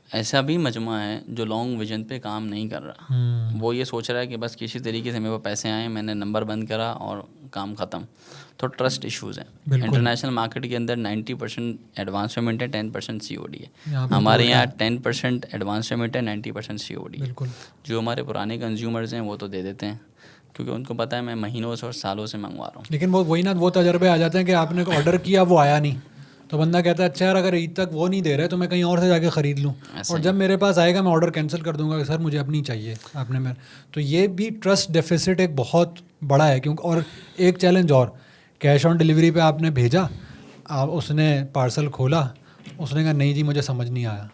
ऐसा भी मजमा है जो लॉन्ग विजन पे काम नहीं कर रहा। वो ये सोच रहा है कि बस किसी तरीके से मेरे को पैसे आए, मैंने नंबर बंद करा और काम ख़त्म। तो ट्रस्ट इश्यूज़ हैं। इंटरनेशनल मार्केट के अंदर 90% एडवांस पेमेंट है, 10% COD है। हमारे यहाँ 10% एडवांस पेमेंट है, 90% COD है। जो हमारे पुराने कंज्यूमर्स हैं वो तो दे देते हैं, क्योंकि उनको पता है मैं महीनों से और सालों से मंगवा रहा हूँ। लेकिन वो वही ना, वो तजर्बे आ जाते हैं कि आपने ऑर्डर किया, वो आया नहीं, तो बंदा कहता है अच्छा यार अगर ईद तक वो नहीं दे रहे तो मैं कहीं और से जाके ख़रीद लूँ, और जब मेरे पास आएगा मैं ऑर्डर कैंसिल कर दूंगा कि सर मुझे अब नहीं चाहिए आपने मेरे। तो ये भी ट्रस्ट डेफिसिट एक बहुत बड़ा है। क्योंकि और एक चैलेंज और, कैश ऑन डिलीवरी पे आपने भेजा, आप उसने पार्सल खोला, उसने कहा नहीं जी मुझे समझ नहीं आया,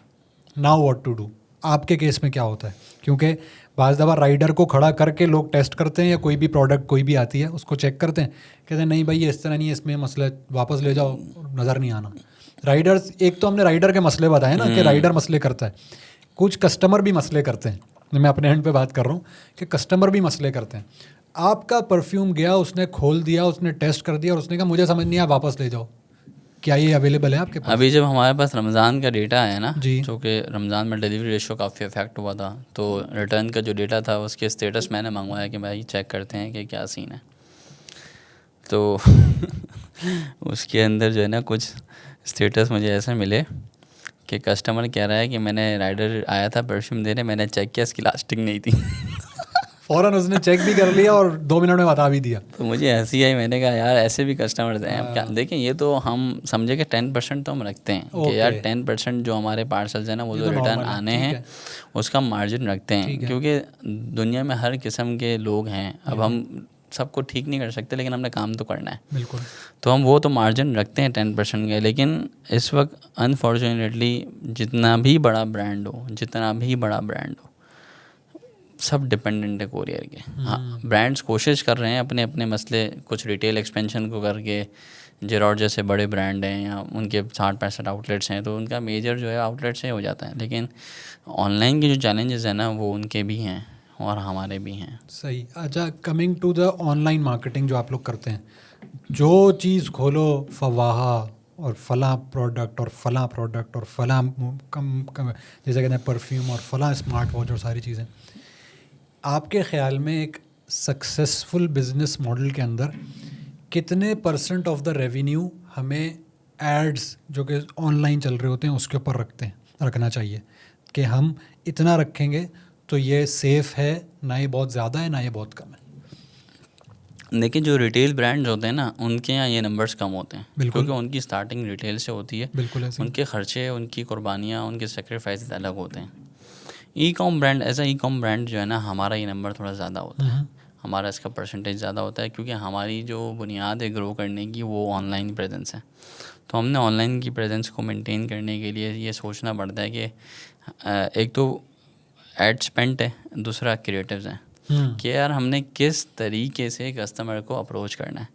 नाउ व्हाट टू डू। आपके केस में क्या होता है? क्योंकि बाज़ दफ़ा राइडर को खड़ा करके लोग टेस्ट करते हैं, या कोई भी प्रोडक्ट कोई भी आती है उसको चेक करते हैं, कहते हैं नहीं भाई ये इस तरह नहीं है, इसमें मसला, वापस ले जाओ, नज़र नहीं आना। राइडर्स, एक तो हमने राइडर के मसले बताए ना कि राइडर मसले करता है, कुछ कस्टमर भी मसले करते हैं। मैं अपने हैंड पे बात कर रहा हूँ कि कस्टमर भी मसले करते हैं। आपका परफ्यूम गया, उसने खोल दिया, उसने टेस्ट कर दिया और उसने कहा मुझे समझ नहीं आया, वापस ले जाओ, क्या ये अवेलेबल है आपके पास? अभी जब हमारे पास रमज़ान का डेटा आया ना, जी, चूँकि रमज़ान में डिलीवरी रेशो काफ़ी इफेक्ट हुआ था, तो रिटर्न का जो डेटा था उसके स्टेटस मैंने मंगवाया कि भाई चेक करते हैं कि क्या सीन है। तो उसके अंदर जो है ना कुछ स्टेटस मुझे ऐसे मिले कि कस्टमर कह रहा है कि मैंने राइडर आया था परफ्यूम देने, मैंने चेक किया इसकी लास्टिंग नहीं थी। फ़ौरन उसने चेक भी कर लिया और 2 मिनट में बता भी दिया। तो मुझे हंसी आई, मैंने कहा यार ऐसे भी कस्टमर्स हैं। अब क्या देखें, ये तो हम समझे कि 10% तो हम रखते हैं कि यार 10% जो हमारे पार्सल्स हैं ना वो जो रिटर्न आने हैं उसका मार्जिन रखते हैं, क्योंकि दुनिया में हर किस्म के लोग हैं। अब हम सबको ठीक नहीं कर सकते, लेकिन हमने काम तो करना है। बिल्कुल। तो हम वो तो मार्जिन रखते हैं 10% के। लेकिन इस वक्त अनफॉर्चुनेटली जितना भी बड़ा ब्रांड हो, सब डिपेंडेंट है कोरियर के। हाँ, ब्रांड्स कोशिश कर रहे हैं अपने अपने मसले, कुछ रिटेल एक्सपेंशन को करके, जेरॉड जैसे बड़े ब्रांड हैं या उनके 60-65 आउटलेट्स हैं, तो उनका मेजर जो है आउटलेट से हो जाता है। लेकिन ऑनलाइन के जो चैलेंजेस हैं ना वो उनके भी हैं और हमारे भी हैं। सही। अच्छा, coming to the online marketing जो आप लोग करते हैं, जो चीज़ खोलो फवाहा और फलां प्रोडक्ट और फलां प्रोडक्ट और फलां कम जैसे कहते हैं परफ्यूम और फलां स्मार्ट वॉच और सारी चीज़ें, आपके ख़्याल में एक सक्सेसफुल बिजनेस मॉडल के अंदर कितने % ऑफ द रेवेन्यू हमें एड्स जो कि ऑनलाइन चल रहे होते हैं उसके ऊपर रखना चाहिए, कि हम इतना रखेंगे तो ये सेफ़ है, ना ये बहुत ज़्यादा है ना ये बहुत कम है? देखिए, जो रिटेल ब्रांड्स होते हैं ना उनके यहाँ ये नंबर्स कम होते हैं, क्योंकि उनकी स्टार्टिंग रिटेल से होती है। बिल्कुल ऐसे। उनके खर्चे, उनकी कुर्बानियाँ, उनके सेक्रीफाइस अलग होते हैं। ई-कॉम ब्रांड जो है ना, हमारा ये नंबर थोड़ा ज़्यादा होता है, हमारा इसका परसेंटेज ज़्यादा होता है, क्योंकि हमारी जो बुनियाद है ग्रो करने की वो ऑनलाइन प्रेजेंस है। तो हमने ऑनलाइन की प्रेजेंस को मेंटेन करने के लिए ये सोचना पड़ता है कि एक तो एड स्पेंड है, दूसरा क्रिएटिव्स हैं कि यार हमने किस तरीके से कस्टमर को अप्रोच करना है।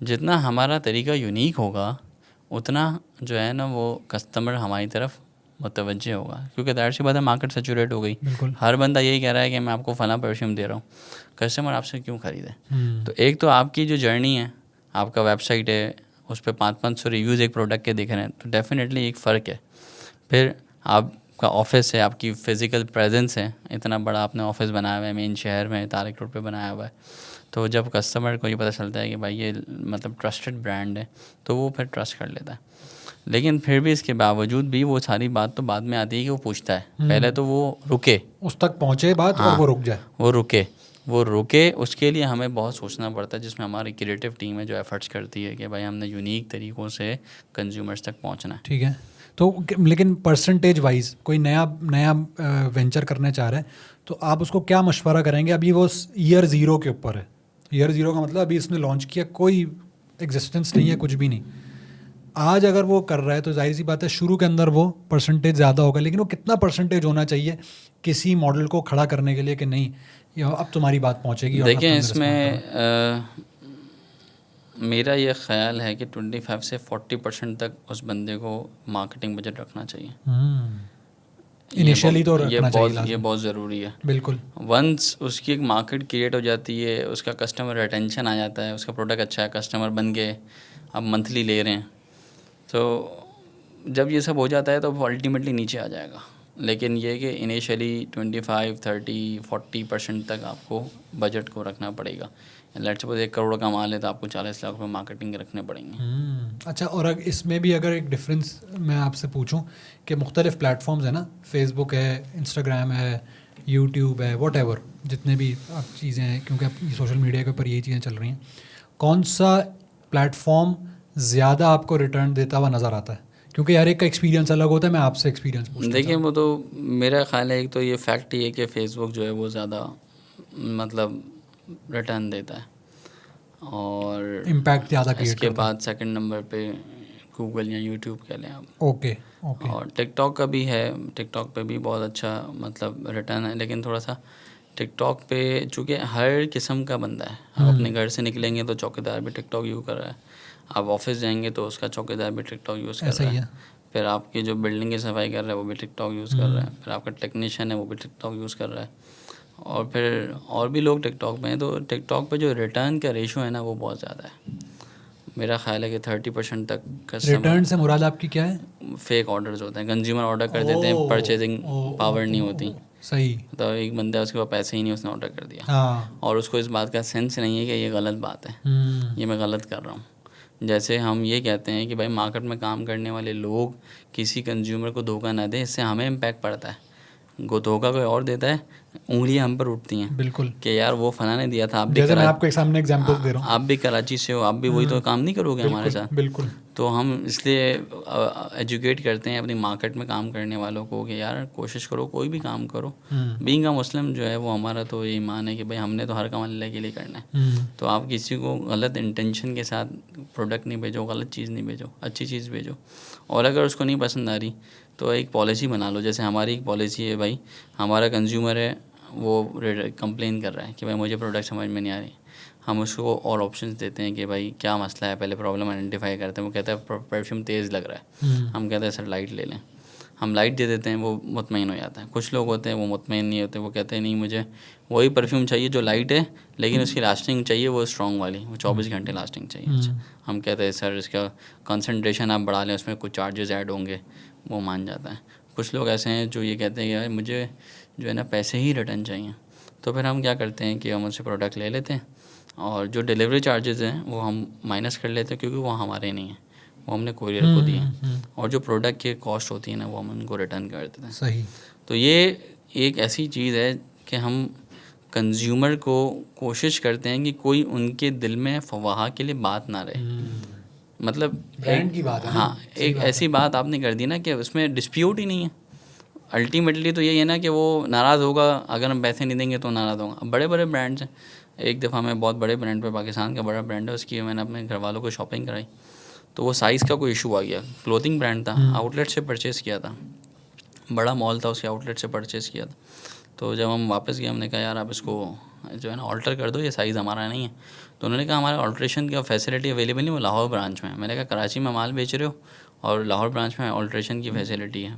जितना हमारा तरीका यूनिक होगा उतना जो है ना वो कस्टमर हमारी तरफ मुतवज्जे होगा, क्योंकि ज़ाहिर सी बात है मार्केट सैचुरेट हो गई। हर बंदा यही कह रहा है कि मैं आपको फलां परफ्यूम दे रहा हूँ, कस्टमर आपसे क्यों ख़रीदे? तो एक तो आपकी जो जर्नी है आपका वेबसाइट है, उस पर 500-500 रिव्यूज़ एक प्रोडक्ट के दिख रहे हैं, तो डेफिनेटली एक फ़र्क है। फिर आपका ऑफिस है, आपकी फ़िज़िकल प्रेजेंस है, इतना बड़ा आपने ऑफिस बनाया हुआ है मेन शहर में, तारिक रोड पे बनाया हुआ है, तो जब कस्टमर को ये पता चलता है कि भाई ये मतलब ट्रस्टेड ब्रांड है, तो वो फिर ट्रस्ट कर लेता है। लेकिन फिर भी इसके बावजूद भी वो सारी बात तो बाद में आती है कि वो पूछता है, पहले तो वो रुके, उस तक पहुँचे बात और वो रुक जाए, वो रुके, उसके लिए हमें बहुत सोचना पड़ता है, जिसमें हमारी क्रिएटिव टीम है जो एफर्ट्स करती है कि भाई हमने यूनिक तरीक़ों से कंज्यूमर्स तक पहुंचना है। ठीक है। तो लेकिन परसेंटेज वाइज कोई नया वेंचर करना चाह रहा है तो आप उसको क्या मशवरा करेंगे? अभी वो ईयर 0 के ऊपर है। ईयर 0 का मतलब अभी इसने लॉन्च किया, कोई एग्जिस्टेंस नहीं है, कुछ भी नहीं। आज अगर वो कर रहा है तो जाहिर सी बात है शुरू के अंदर वो परसेंटेज ज़्यादा होगा, लेकिन वो कितना परसेंटेज होना चाहिए किसी मॉडल को खड़ा करने के लिए कि नहीं अब तुम्हारी बात पहुंचेगी? देखिए, इसमें मेरा ये ख्याल है कि 25 से 40% तक उस बंदे को मार्केटिंग बजट रखना चाहिए। इनिशियली तो रखना चाहिए, ये बहुत ज़रूरी है। बिल्कुल। वंस उसकी एक मार्केट क्रिएट हो जाती है, उसका कस्टमर रिटेंशन आ जाता है, उसका प्रोडक्ट अच्छा है, कस्टमर बन गए, अब मंथली ले रहे हैं, तो जब ये सब हो जाता है तो वो अल्टीमेटली नीचे आ जाएगा। लेकिन ये कि इनिशियली 25, 30, 40% तक आपको बजट को रखना पड़ेगा। लेट्स सपोज 1 करोड़ का माल है तो आपको 40 लाख रुपये मार्केटिंग के रखने पड़ेंगे। अच्छा, और इसमें भी अगर एक डिफरेंस मैं आपसे पूछूं कि मुख्तलिफ प्लेटफॉर्म्स है ना, फेसबुक है, इंस्टाग्राम है, यूट्यूब है, वॉट जितने भी आप चीज़ें हैं, क्योंकि अब सोशल मीडिया के ऊपर यही चीज़ें चल रही हैं, कौन सा प्लेटफॉर्म ज़्यादा आपको रिटर्न देता हुआ नज़र आता है? क्योंकि हर एक का एक्सपीरियंस अलग होता है, मैं आपसे एक्सपीरियंस पूछना देखिए, वो तो मेरा ख्याल है, एक तो ये फैक्ट ही है कि फ़ेसबुक जो है वो ज़्यादा मतलब रिटर्न देता है और इम्पैक्ट ज़्यादा क्रिएट इसके बाद सेकंड नंबर पे गूगल या यूट्यूब कह लें आप। ओके। और टिकटॉक का भी है, टिकटॉक पे भी बहुत अच्छा मतलब रिटर्न है, लेकिन थोड़ा सा टिकटॉक पे चूँकि हर किस्म का बंदा है, आप अपने घर से निकलेंगे तो चौकीदार भी टिकटॉक यूज़ कर रहा है, आप ऑफिस जाएंगे तो उसका चौकीदार भी टिकटॉक यूज़ कर रहा है, फिर आपकी जो बिल्डिंग की सफाई कर रहा है वो भी टिकटॉक यूज़ कर रहा है, फिर आपका टेक्नीशियन है वो भी टिकटॉक यूज़ कर रहा है, और फिर और भी लोग टिकटॉक पे हैं। तो टिकटॉक पे जो रिटर्न का रेशो है ना वो बहुत ज़्यादा है। मेरा ख्याल है कि 30% तक रिटर्न से मुराद आपकी क्या है? फेक ऑर्डर्स होते हैं, कंज्यूमर ऑर्डर कर देते हैं, परचेजिंग पावर नहीं होती। सही। तो एक बंदा उसके पास पैसे ही नहीं, उसने ऑर्डर कर दिया, हाँ। और उसको इस बात का सेंस नहीं है कि ये गलत बात है, ये मैं गलत कर रहा हूँ। जैसे हम ये कहते हैं कि भाई मार्केट में काम करने वाले लोग किसी कंज्यूमर को धोखा ना दें, इससे हमें इम्पैक्ट पड़ता है। धोखा कोई और देता है, उंगलियां हम पर उठती हैं, बिल्कुल, कि यार वो फना ने दिया था, आप भी जैसे मैं आपको एक सामने एग्जांपल दे रहा हूँ, आप भी कराची से हो, आप भी वही तो काम नहीं करोगे हमारे साथ। बिल्कुल। तो हम इसलिए एजुकेट करते हैं अपनी मार्केट में काम करने वालों को कि यार कोशिश करो, कोई भी काम करो, बीइंग अ मुस्लिम जो है वो हमारा तो ये ईमान है कि भाई हमने तो हर काम अल्लाह के लिए करना है। तो आप किसी को गलत इंटेंशन के साथ प्रोडक्ट नहीं भेजो, गलत चीज़ नहीं भेजो, अच्छी चीज़ भेजो। और अगर उसको नहीं पसंद आ रही तो एक पॉलिसी बना लो। जैसे हमारी एक पॉलिसी है, भाई हमारा कंज्यूमर है वो कंप्लेन कर रहा है कि भाई मुझे प्रोडक्ट समझ में नहीं आ रही, हम उसको और ऑप्शंस देते हैं कि भाई क्या मसला है, पहले प्रॉब्लम आइडेंटिफाई करते हैं। वो कहता है परफ्यूम तेज़ लग रहा है, हम कहते हैं सर लाइट ले लें, हम लाइट दे देते हैं, वो मुतमईन हो जाता है। कुछ लोग होते हैं वो मुतमईन नहीं होते, वो कहते हैं नहीं मुझे वही परफ्यूम चाहिए जो लाइट है, लेकिन उसकी लास्टिंग चाहिए वो स्ट्रॉन्ग वाली, वो 24 घंटे लास्टिंग चाहिए। अच्छा, हम कहते हैं सर इसका कंसनट्रेशन आप बढ़ा लें, उसमें कुछ चार्जेस ऐड होंगे, वो मान जाता है। कुछ लोग ऐसे हैं जो ये कहते हैं यार मुझे जो है ना पैसे ही रिटर्न चाहिए, तो फिर हम क्या करते हैं कि हम उनसे प्रोडक्ट ले लेते हैं और जो डिलीवरी चार्जेस हैं वो हम माइनस कर लेते हैं, क्योंकि वो हमारे नहीं हैं, वो हमने कोरियर को दिए हैं, और जो प्रोडक्ट की कॉस्ट होती है ना वो हम उनको रिटर्न कर देते हैं। सही। तो ये एक ऐसी चीज़ है कि हम कंज्यूमर को कोशिश करते हैं कि कोई उनके दिल में फवाहा के लिए बात ना रहे। मतलब ब्रांड की बात है। हाँ, एक ऐसी बात आपने कर दी ना कि उसमें डिस्प्यूट ही नहीं है। अल्टीमेटली तो यही है ना कि वो नाराज़ होगा, अगर हम पैसे नहीं देंगे तो नाराज़ होगा। अब बड़े बड़े ब्रांड्स हैं, एक दफ़ा मैं बहुत बड़े ब्रांड पे, पाकिस्तान का बड़ा ब्रांड है, उसकी मैंने अपने घर वालों को शॉपिंग कराई, तो वो साइज़ का कोई इशू आ गया। क्लोथिंग ब्रांड था, आउटलेट से परचेज़ किया था, बड़ा मॉल था, उसके आउटलेट से परचेज़ किया था। तो जब हम वापस गए हमने कहा यार आप इसको जो है ना ऑल्टर कर दो, ये साइज़ हमारा नहीं है। तो उन्होंने कहा हमारे ऑल्ट्रेशन का फैसिलिटी अवेलेबल नहीं, वो लाहौर ब्रांच में है। मैंने कहा कराची में माल बेच रहे हो और लाहौर ब्रांच में ऑल्ट्रेशन की फैसिलिटी है।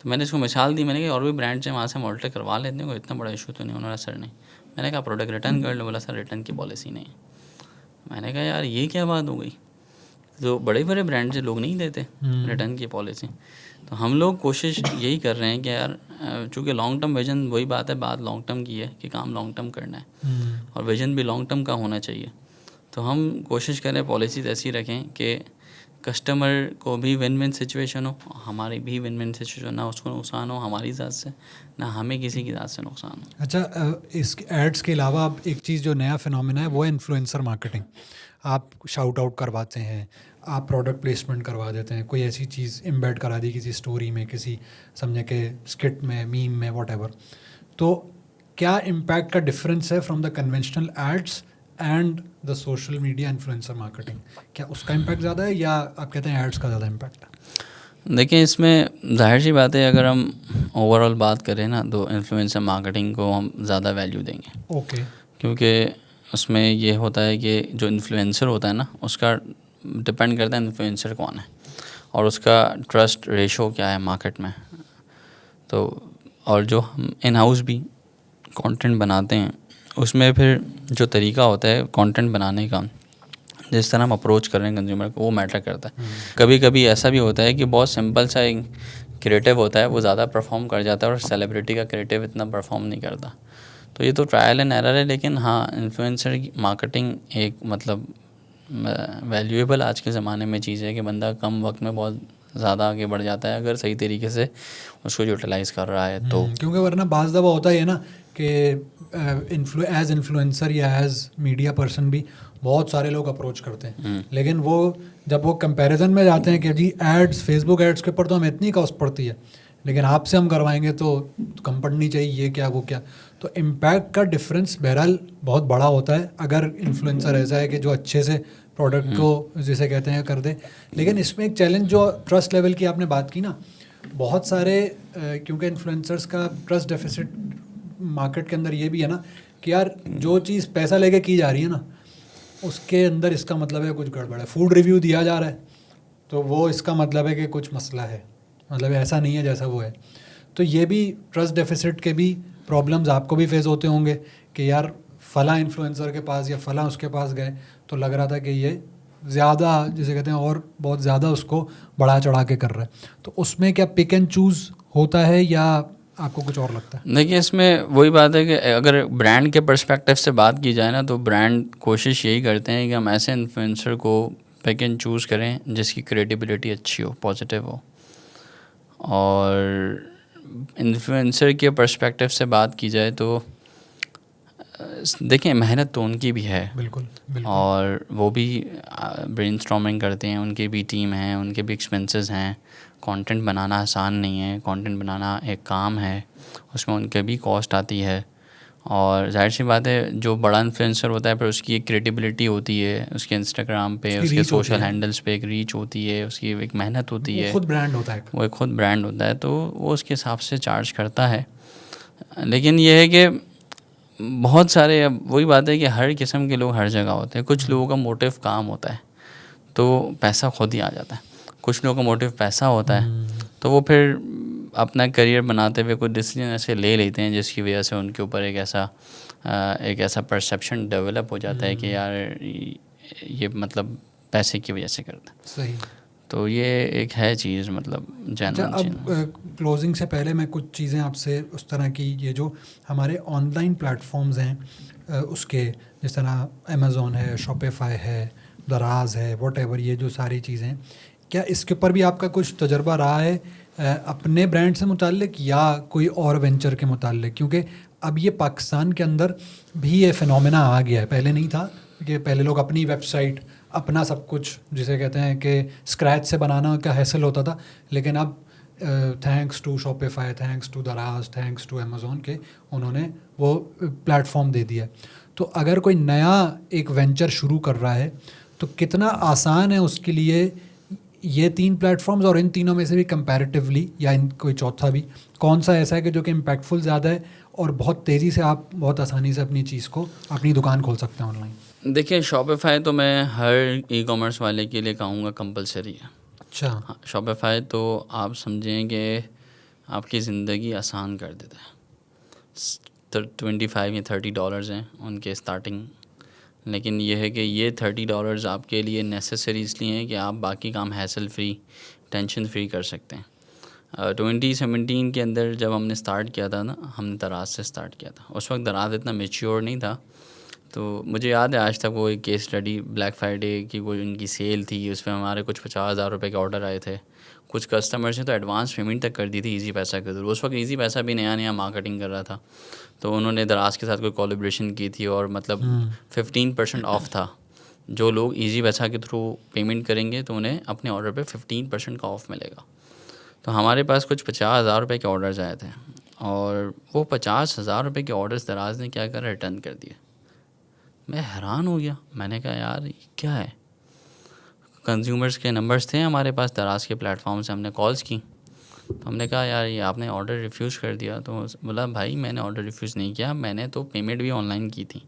तो मैंने इसको मिसाल दी, मैंने कहा और भी ब्रांड्स हैं वहाँ से हम ऑल्टर करवा लेते हैं, कोई इतना बड़ा इशू तो नहीं। उन्होंने सर नहीं, मैंने कहा प्रोडक्ट रिटर्न कर लो, बोला सर रिटर्न की पॉलिसी नहीं। मैंने कहा यार ये क्या बात हो गई, तो बड़े बड़े ब्रांड से लोग नहीं देते रिटर्न की पॉलिसी। तो हम लोग कोशिश यही कर रहे हैं कि यार चूँकि लॉन्ग टर्म विजन, वही बात है, बात लॉन्ग टर्म की है कि काम लॉन्ग टर्म करना है और विजन भी लॉन्ग टर्म का होना चाहिए। तो हम कोशिश करें पॉलिसीज़ ऐसी रखें कि कस्टमर को भी विन विन सिचुएशन हो, हमारी भी विन विन सिचुएशन, ना उसको नुकसान हो हमारी ज़ात से, ना हमें किसी की ज़ात से नुकसान हो। अच्छा, इस एड्स के अलावा अब एक चीज़ जो नया फिनोमेना है वो है इन्फ्लुएंसर मार्केटिंग। आप शाउट आउट करवाते हैं, आप प्रोडक्ट प्लेसमेंट करवा देते हैं, कोई ऐसी चीज़ एम्बेड करा दी किसी स्टोरी में, किसी समझे के स्किट में, मीम में, व्हाटएवर। तो क्या इम्पैक्ट का डिफरेंस है from the conventional ads and the social media influencer marketing? क्या उसका इम्पैक्ट ज़्यादा है या आप कहते हैं एड्स का ज़्यादा इम्पैक्ट है? देखिए, इसमें जाहिर सी बात है, अगर हम ओवरऑल बात करें ना तो इन्फ्लुएंसर मार्केटिंग को हम ज़्यादा वैल्यू देंगे। ओके। क्योंकि उसमें ये होता है कि जो इन्फ्लुएंसर होता है ना, उसका डिपेंड करता है इन्फ्लुएंसर कौन है और उसका ट्रस्ट रेशो क्या है मार्केट में। तो और जो हम इन हाउस भी कंटेंट बनाते हैं, उसमें फिर जो तरीका होता है कंटेंट बनाने का, जिस तरह हम अप्रोच कर रहे हैं कंज्यूमर को, वो मैटर करता है। कभी कभी ऐसा भी होता है कि बहुत सिंपल सा एक क्रिएटिव होता है, वो ज़्यादा परफॉर्म कर जाता है और सेलिब्रिटी का क्रिएटिव इतना परफॉर्म नहीं करता। तो ये तो ट्रायल एंड एरर है, लेकिन हाँ, इन्फ्लुएंसर मार्केटिंग एक मतलब वैल्यूएबल आज के ज़माने में चीज़ है कि बंदा कम वक्त में बहुत ज़्यादा आगे बढ़ जाता है अगर सही तरीके से उसको यूटिलाइज़ कर रहा है तो। क्योंकि वरना बाज़ दफ़ा होता ही है ना कि एज इन्फ्लुएंसर या एज मीडिया पर्सन भी बहुत सारे लोग अप्रोच करते हैं, लेकिन वो जब वो कंपैरिजन में जाते हैं कि जी एड्स, फेसबुक एड्स के ऊपर तो हमें इतनी कॉस्ट पड़ती है, लेकिन आपसे हम करवाएंगे तो कम पड़नी चाहिए, ये क्या वो क्या। तो इम्पैक्ट का डिफरेंस बहरहाल बहुत बड़ा होता है अगर इन्फ्लुएंसर ऐसा है कि जो अच्छे से प्रोडक्ट को जिसे कहते हैं कर दे। लेकिन इसमें एक चैलेंज जो ट्रस्ट लेवल की आपने बात की ना, बहुत सारे क्योंकि इन्फ्लुएंसर्स का ट्रस्ट डेफिसिट मार्केट के अंदर ये भी है ना कि यार जो चीज़ पैसा लेके की जा रही है ना, उसके अंदर इसका मतलब है कुछ गड़बड़ है। फूड रिव्यू दिया जा रहा है तो वो इसका मतलब है कि कुछ मसला है, मतलब ऐसा नहीं है जैसा वो है। तो ये भी ट्रस्ट डेफिसिट के भी प्रॉब्लम्स आपको भी फेस होते होंगे कि यार फ़लाँ इन्फ्लुएंसर के पास या फ़लाँ उसके पास गए तो लग रहा था कि ये ज़्यादा जिसे कहते हैं और बहुत ज़्यादा उसको बढ़ा चढ़ा के कर रहा है। तो उसमें क्या पिक एंड चूज़ होता है या आपको कुछ और लगता है? देखिए, इसमें वही बात है कि अगर ब्रांड के पर्सपेक्टिव से बात की जाए ना, तो ब्रांड कोशिश यही करते हैं कि हम ऐसे इन्फ्लुएंसर को पिक एंड चूज़ करें जिसकी क्रेडिबिलिटी अच्छी हो, पॉजिटिव हो। और इन्फ्लुएंसर के पर्सपेक्टिव से बात की जाए तो देखिए, मेहनत तो उनकी भी है, बिल्कुल, बिल्कुल। और वो भी ब्रेनस्टॉर्मिंग करते हैं, उनकी भी टीम है, उनके भी एक्सपेंसेस हैं। कंटेंट बनाना आसान नहीं है, कंटेंट बनाना एक काम है, उसमें उनके भी कॉस्ट आती है। और जाहिर सी बात है, जो बड़ा इन्फ्लुएंसर होता है फिर उसकी एक क्रेडिबिलिटी होती है, उसके इंस्टाग्राम पे, उसके सोशल हैंडल्स पे एक रीच होती है, उसकी एक मेहनत होती है, खुद ब्रांड होता है, वो एक खुद ब्रांड होता है, तो वो उसके हिसाब से चार्ज करता है। लेकिन ये है कि बहुत सारे, अब वही बात है कि हर किस्म के लोग हर जगह होते हैं। कुछ लोगों का मोटिव काम होता है तो पैसा खुद ही आ जाता है, कुछ लोगों का मोटिव पैसा होता है तो वो फिर अपना करियर बनाते हुए कुछ डिसीजन ऐसे ले लेते हैं जिसकी वजह से उनके ऊपर एक ऐसा परसेप्शन डेवलप हो जाता है कि यार ये मतलब पैसे की वजह से करता है। सही। तो ये एक है चीज़, मतलब अच्छा, अब क्लोजिंग से पहले मैं कुछ चीज़ें आपसे उस तरह की, ये जो हमारे ऑनलाइन प्लेटफॉर्म्स हैं उसके, जिस तरह अमेज़ॉन है, शॉपिफाई है, दराज है, व्हाटएवर, ये जो सारी चीज़ें, क्या इसके ऊपर भी आपका कुछ तजर्बा रहा है अपने ब्रांड से मुताल्लिक या कोई और वेंचर के मुताल्लिक? क्योंकि अब ये पाकिस्तान के अंदर भी ये फिनोमेना आ गया है, पहले नहीं था कि पहले लोग अपनी वेबसाइट, अपना सब कुछ जिसे कहते हैं कि स्क्रैच से बनाना का हैसल होता था, लेकिन अब thanks to Shopify, thanks to Daraz, thanks to Amazon के उन्होंने वो प्लेटफॉर्म दे दिया। तो अगर कोई नया एक वेंचर शुरू कर रहा है तो कितना आसान है उसके लिए ये 3 प्लेटफॉर्म्स, और इन तीनों में से भी कंपैरेटिवली या इन कोई चौथा भी कौन सा ऐसा है कि जो कि इम्पैक्टफुल ज़्यादा है और बहुत तेज़ी से आप बहुत आसानी से अपनी चीज़ को, अपनी दुकान खोल सकते हैं ऑनलाइन? देखिए, शॉपिफाई तो मैं हर ई कॉमर्स वाले के लिए कहूँगा कंपलसरी है। अच्छा। हाँ, शॉपिफाई तो आप समझें कि आपकी ज़िंदगी आसान कर देता है। $25 या $30 हैं उनके स्टार्टिंग लेकिन ये है कि ये $30 आपके लिए नेसेसरी इसलिए हैं कि आप बाकी काम हैसल फ्री, टेंशन फ्री कर सकते हैं। 2017 के अंदर जब हमने स्टार्ट किया था ना, हमने दराज से स्टार्ट किया था। उस वक्त दराज इतना मेच्योर नहीं था, तो मुझे याद है आज तक वो एक केस स्टडी, ब्लैक फ्राइडे की कोई उनकी सेल थी, उसमें हमारे कुछ 50,000 रुपये के ऑर्डर आए थे। कुछ कस्टमर्स ने तो एडवांस पेमेंट तक कर दी थी ईजी पैसा के थ्रू। उस वक्त ईजी पैसा भी नया नया मार्केटिंग कर रहा था, तो उन्होंने दराज के साथ कोई कोलैबोरेशन की थी और मतलब 15% ऑफ था। जो लोग ईजी पैसा के थ्रू पेमेंट करेंगे तो उन्हें अपने ऑर्डर पे 15% का ऑफ़ मिलेगा। तो हमारे पास कुछ 50,000 रुपये के ऑर्डर्स आए थे और वो 50,000 रुपये के ऑर्डर्स दराज ने क्या करा, रिटर्न कर दिए। मैं हैरान हो गया, मैंने कहा यार ये क्या है। कंज्यूमर्स के नंबर्स थे हमारे पास, दराज के प्लेटफॉर्म से हमने कॉल्स की, तो हमने कहा यार ये आपने ऑर्डर रिफ्यूज़ कर दिया। तो बोला भाई मैंने ऑर्डर रिफ्यूज़ नहीं किया, मैंने तो पेमेंट भी ऑनलाइन की थी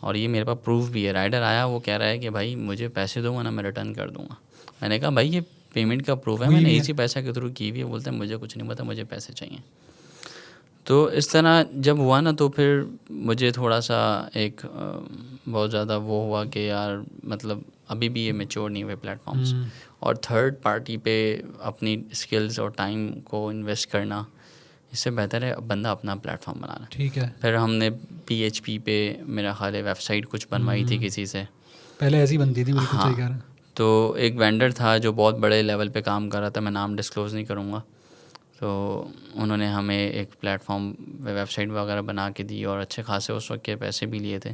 और ये मेरे पास प्रूफ भी है। राइडर आया, वो कह रहा है कि भाई मुझे पैसे दो वरना मैं रिटर्न कर दूँगा। मैंने कहा भाई ये पेमेंट का प्रूफ है, मैंने इसी पैसा के थ्रू की हुई है। बोलते हैं मुझे कुछ नहीं पता, मुझे पैसे चाहिए। तो इस तरह जब हुआ ना, तो फिर मुझे थोड़ा सा एक बहुत ज़्यादा वो हुआ कि यार मतलब अभी भी ये मैच्योर नहीं हुए प्लेटफॉर्म्स, और थर्ड पार्टी पे अपनी स्किल्स और टाइम को इन्वेस्ट करना, इससे बेहतर है बंदा अपना प्लेटफॉर्म बनाना। ठीक है। फिर हमने PHP पे मेरा ख्याल है वेबसाइट कुछ बनवाई थी किसी से, पहले ऐसी बनती थी, बिल्कुल सही कह रहे हैं। तो एक वेंडर था जो बहुत बड़े लेवल पे काम कर रहा था, मैं नाम डिस्क्लोज़ नहीं करूँगा। तो उन्होंने हमें एक प्लेटफॉर्म वेबसाइट वगैरह बना के दी और अच्छे खासे उस वक्त के पैसे भी लिए थे।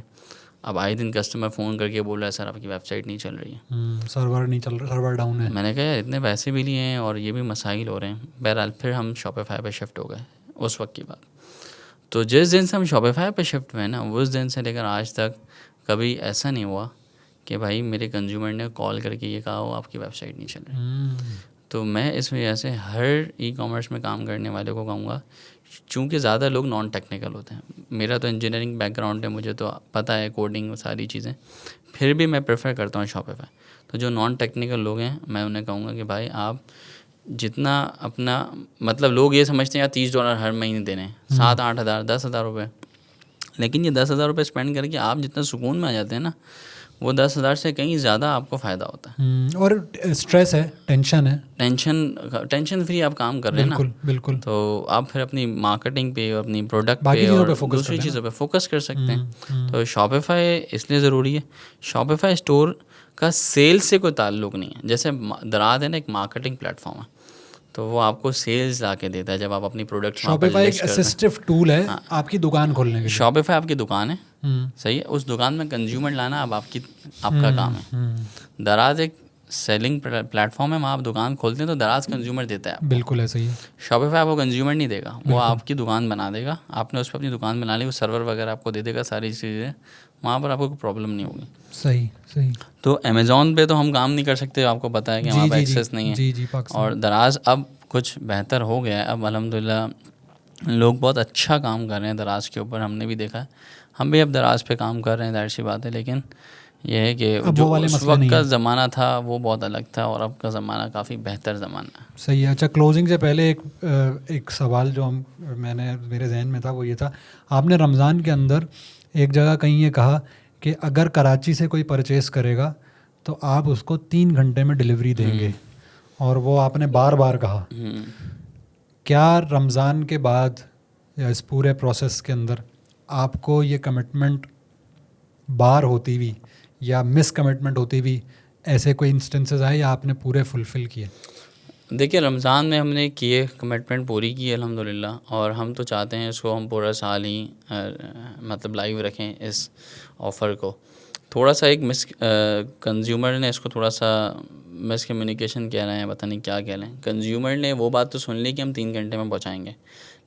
अब आए दिन कस्टमर फ़ोन करके बोल रहा है सर आपकी वेबसाइट नहीं चल रही है, सर्वर नहीं चल रहा, सर्वर डाउन है। मैंने कहा यार इतने पैसे भी लिए हैं और ये भी मसाइल हो रहे हैं। बहरहाल फिर हम शॉपिफाई पे शिफ्ट हो गए उस वक्त की बात। तो जिस दिन से हम शॉपिफाई पे शिफ्ट हुए ना, उस दिन से लेकर आज तक कभी ऐसा नहीं हुआ कि भाई मेरे कंज्यूमर ने कॉल करके ये कहा हो आपकी वेबसाइट नहीं चल रही। तो मैं इस वजह से हर ई-कॉमर्स में काम करने वाले को कहूँगा, चूँकि ज़्यादा लोग नॉन टेक्निकल होते हैं, मेरा तो इंजीनियरिंग बैकग्राउंड है, मुझे तो पता है कोडिंग और सारी चीज़ें, फिर भी मैं प्रेफर करता हूँ शॉपिफाई। तो जो नॉन टेक्निकल लोग हैं मैं उन्हें कहूँगा कि भाई आप जितना अपना मतलब लोग ये समझते हैं यार $30 हर महीने देने हैं, 7-8 हज़ार 10,000 रुपये, लेकिन ये 10,000 रुपये स्पेंड करके आप जितना सुकून में आ जाते हैं ना, वो 10,000 से कहीं ज़्यादा आपको फ़ायदा होता है। और स्ट्रेस है, टेंशन है, टेंशन फ्री आप काम कर रहे हैं ना, बिल्कुल। तो आप फिर अपनी मार्केटिंग पे, अपनी प्रोडक्ट बाकी पे चीज़ों और पे फोकस दूसरी चीज़ों पे फोकस कर सकते हैं। तो शॉपिफाई इसलिए ज़रूरी है। शॉपिफाई स्टोर का सेल्स से कोई ताल्लुक़ नहीं है। जैसे दराज है ना, एक मार्केटिंग प्लेटफॉर्म है, तो वो आपको सेल्स ला के देता है जब आप अपनी प्रोडक्ट। शॉपिफाई एक असिस्टिव टूल है आपकी दुकान खोलने के लिए। शॉपिफाई आपकी दुकान है, सही है, उस दुकान में कंज्यूमर लाना अब आपका काम है। दराज एक सेलिंग प्लेटफॉर्म है, वहाँ आप दुकान खोलते हैं तो दराज कंज्यूमर देता है आपको। बिल्कुल ऐसा ही है। शॉपिफाई आपको कंज्यूमर नहीं देगा, वो आपकी दुकान बना देगा। आपने उस पर अपनी दुकान बना ली, वो सर्वर वगैरह आपको दे देगा, सारी चीज़ें, वहाँ पर आपको कोई प्रॉब्लम नहीं होगी। सही। तो अमेज़ॉन पे तो हम काम नहीं कर सकते, आपको पता है कि हमारे पास एक्सेस नहीं है। जी, और दराज अब कुछ बेहतर हो गया है, अब अल्हम्दुलिल्लाह लोग बहुत अच्छा काम कर रहे हैं दराज के ऊपर, हमने भी देखा है। हम भी अब दराज पे काम कर रहे हैं, जाहिर सी बात है, लेकिन यह है कि जो उस वक्त का ज़माना था वो बहुत अलग था और अब का ज़माना काफ़ी बेहतर ज़माना है। सही है। अच्छा, क्लोजिंग से पहले एक सवाल जो मेरे जहन में था वो ये था, आपने रमज़ान के अंदर एक जगह कहीं ये कहा कि अगर कराची से कोई परचेज़ करेगा तो आप उसको 3 घंटे में डिलीवरी देंगे, और वो आपने बार बार कहा। क्या रमज़ान के बाद या इस पूरे प्रोसेस के अंदर आपको ये कमिटमेंट बार होती हुई या मिस कमिटमेंट होती हुई ऐसे कोई इंस्टेंसेस आए या आपने पूरे फुलफ़िल किए? देखिए, रमज़ान में हमने किए, कमिटमेंट पूरी की है अल्हम्दुलिल्लाह, और हम तो चाहते हैं इसको हम पूरा साल ही मतलब लाइव रखें इस ऑफ़र को। थोड़ा सा एक कंज्यूमर ने इसको थोड़ा सा मिस कम्युनिकेशन कह रहे हैं, पता नहीं क्या कह रहे हैं। कंज्यूमर ने वो बात तो सुन ली कि हम 3 घंटे में पहुंचाएंगे,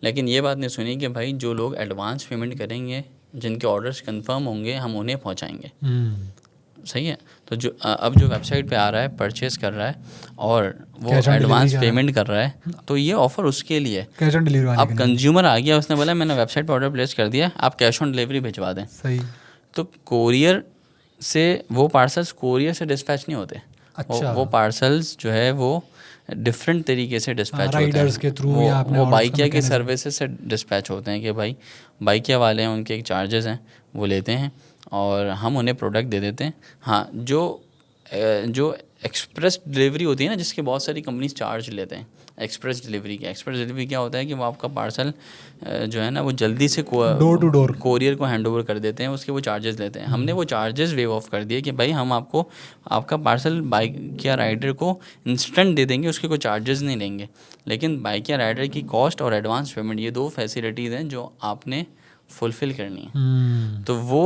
लेकिन ये बात नहीं सुनी कि भाई जो लोग एडवांस पेमेंट करेंगे, जिनके ऑर्डर्स कंफर्म होंगे, हम उन्हें पहुंचाएंगे। सही है। तो जो अब जो वेबसाइट पे आ रहा है, परचेज़ कर रहा है और वो एडवांस पेमेंट कर रहा है, तो ये ऑफ़र उसके लिए है। Cash on delivery. अब कंज्यूमर आ गया, उसने बोला मैंने वेबसाइट पर ऑर्डर प्लेस कर दिया, आप कैश ऑन डिलीवरी भिजवा दें। सही। तो कोरियर से वो पार्सल्स कोरियर से डिस्पैच नहीं होते। अच्छा। वो पार्सल्स जो है वो डिफरेंट तरीके से डिस्पैच होते हैं, राइडर्स के थ्रू या वो बाइकिया के सर्विसेज से डिस्पैच होते हैं कि भाई बाइकिया वाले हैं, उनके एक चार्जेस हैं, वो लेते हैं और हम उन्हें प्रोडक्ट दे देते हैं। हाँ, जो एक्सप्रेस डिलीवरी होती है ना, जिसके बहुत सारी कंपनीज चार्ज लेते हैं एक्सप्रेस डिलीवरी क्या होता है कि वो आपका पार्सल जो है ना वो जल्दी से डोर टू डोर कोरियर को हैंड ओवर कर देते हैं, उसके वो चार्जेस लेते हैं। हमने वो चार्जेस वेव ऑफ कर दिए कि भाई हम आपको आपका पार्सल बाइक या राइडर को इंस्टेंट दे देंगे, उसके कोई चार्जेस नहीं लेंगे, लेकिन बाइक या राइडर की कॉस्ट और एडवांस पेमेंट, ये 2 फैसिलिटीज़ हैं जो आपने फुलफ़िल करनी है। तो वो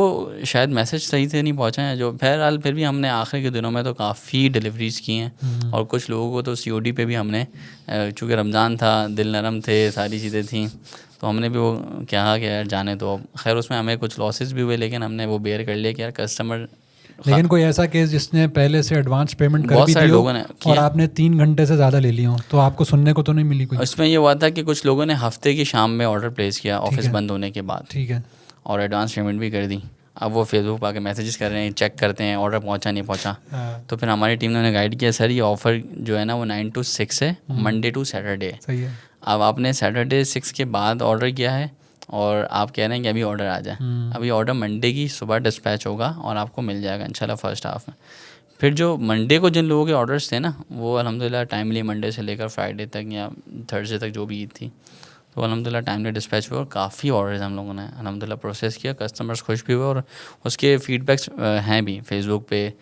शायद मैसेज सही से नहीं पहुंचा है, जो बहरहाल फिर भी हमने आखिर के दिनों में तो काफ़ी डिलीवरीज़ की हैं, और कुछ लोगों को तो COD पे भी हमने, चूँकि रमज़ान था, दिल नरम थे, सारी चीज़ें थी, तो हमने भी वो कहा कि यार जाने दो। खैर उसमें हमें कुछ लॉसेस भी हुए, लेकिन हमने वो बेयर कर लिया कि यार कस्टमर। लेकिन कोई ऐसा केस जिसने पहले से एडवांस पेमेंट कर भी दी हो और आपने 3 घंटे से ज़्यादा ले लिया हो, तो आपको सुनने को तो नहीं मिली कोई? उसमें ये हुआ था कि कुछ लोगों ने हफ्ते की शाम में ऑर्डर प्लेस किया ऑफिस बंद होने के बाद, ठीक है, और एडवांस पेमेंट भी कर दी। अब वो फेसबुक पर आके मैसेजेस कर रहे हैं, चेक करते हैं ऑर्डर पहुंचा नहीं पहुंचा। तो फिर हमारी टीम ने उन्हें गाइड किया, सर ये ऑफ़र जो है ना वो 9 to 6 है, मंडे टू सैटरडे। सही है। अब आपने सैटरडे 6 के बाद ऑर्डर किया है और आप कह रहे हैं कि अभी ऑर्डर आ जाए। अभी ऑर्डर मंडे की सुबह डिस्पैच होगा और आपको मिल जाएगा इंशाल्लाह फर्स्ट हाफ में। फिर जो मंडे को जिन लोगों के ऑर्डर्स थे ना, वो अल्हम्दुलिल्लाह टाइमली मंडे से लेकर फ्राइडे तक या थर्सडे तक जो भी ईद थी, तो अल्हम्दुलिल्लाह टाइमली डिस्पैच हुए और काफ़ी ऑर्डर्स हम लोगों ने अल्हम्दुलिल्लाह प्रोसेस किया। कस्टमर्स खुश भी हुए और उसके फीडबैक्स हैं भी, फेसबुक पे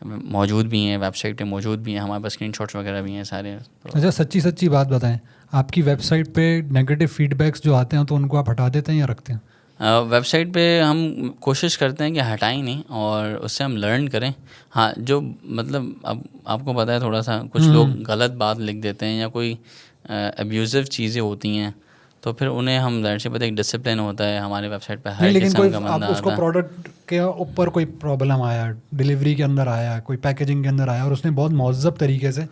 मौजूद भी हैं, वेबसाइट पे मौजूद भी हैं, हमारे पास स्क्रीनशॉट्स वगैरह भी हैं सारे। अच्छा, सच्ची बात बताएं, आपकी वेबसाइट पे नेगेटिव फीडबैक्स जो आते हैं तो उनको आप हटा देते हैं या रखते हैं? वेबसाइट पे हम कोशिश करते हैं कि हटाएं नहीं और उससे हम लर्न करें। हाँ, जो मतलब अब आपको पता है थोड़ा सा कुछ लोग गलत बात लिख देते हैं या कोई अब्यूज़िव चीज़ें होती हैं, तो फिर उन्हें हम ज़ाहिर सी बात है, एक डिसिप्लिन होता है हमारे वेबसाइट पे, हर किस्म का बंदा उसको प्रोडक्ट के ऊपर कोई प्रॉब्लम आया, डिलीवरी के अंदर आया, कोई पैकेजिंग के अंदर आया और उसने बहुत महज़्ज़ब तरीके से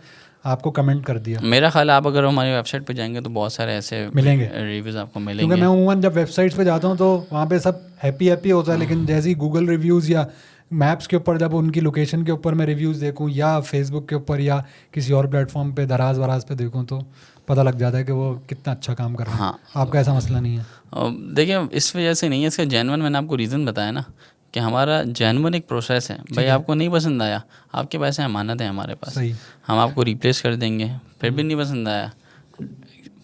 आपको कमेंट कर दिया। मेरा ख्याल है आप अगर हमारी वेबसाइट पे जाएंगे तो बहुत सारे ऐसे मिलेंगे, रिव्यूज़ आपको मिलेंगे। क्योंकि मैं उमूमन जब वेबसाइट्स पे जाता हूँ तो वहाँ पे सब हैप्पी होता है, लेकिन जैसे ही गूगल रिव्यूज़ या मैप्स के ऊपर जब उनकी लोकेशन के ऊपर मैं रिव्यूज़ देखूँ या फेसबुक के ऊपर या किसी और प्लेटफॉर्म पे दराज वराज पे देखूँ तो पता लग जाता है कि वो कितना अच्छा काम कर रहा है। हाँ, आपका ऐसा मसला नहीं है? देखिए इस वजह से नहीं है, इसका जेन्युइन मैंने आपको रीज़न बताया ना कि हमारा जेन्युइन एक प्रोसेस है। भाई आपको नहीं पसंद आया, आपके पैसे अमानत हैं हमारे पास, सही, हम आपको रिप्लेस कर देंगे। फिर भी नहीं पसंद आया,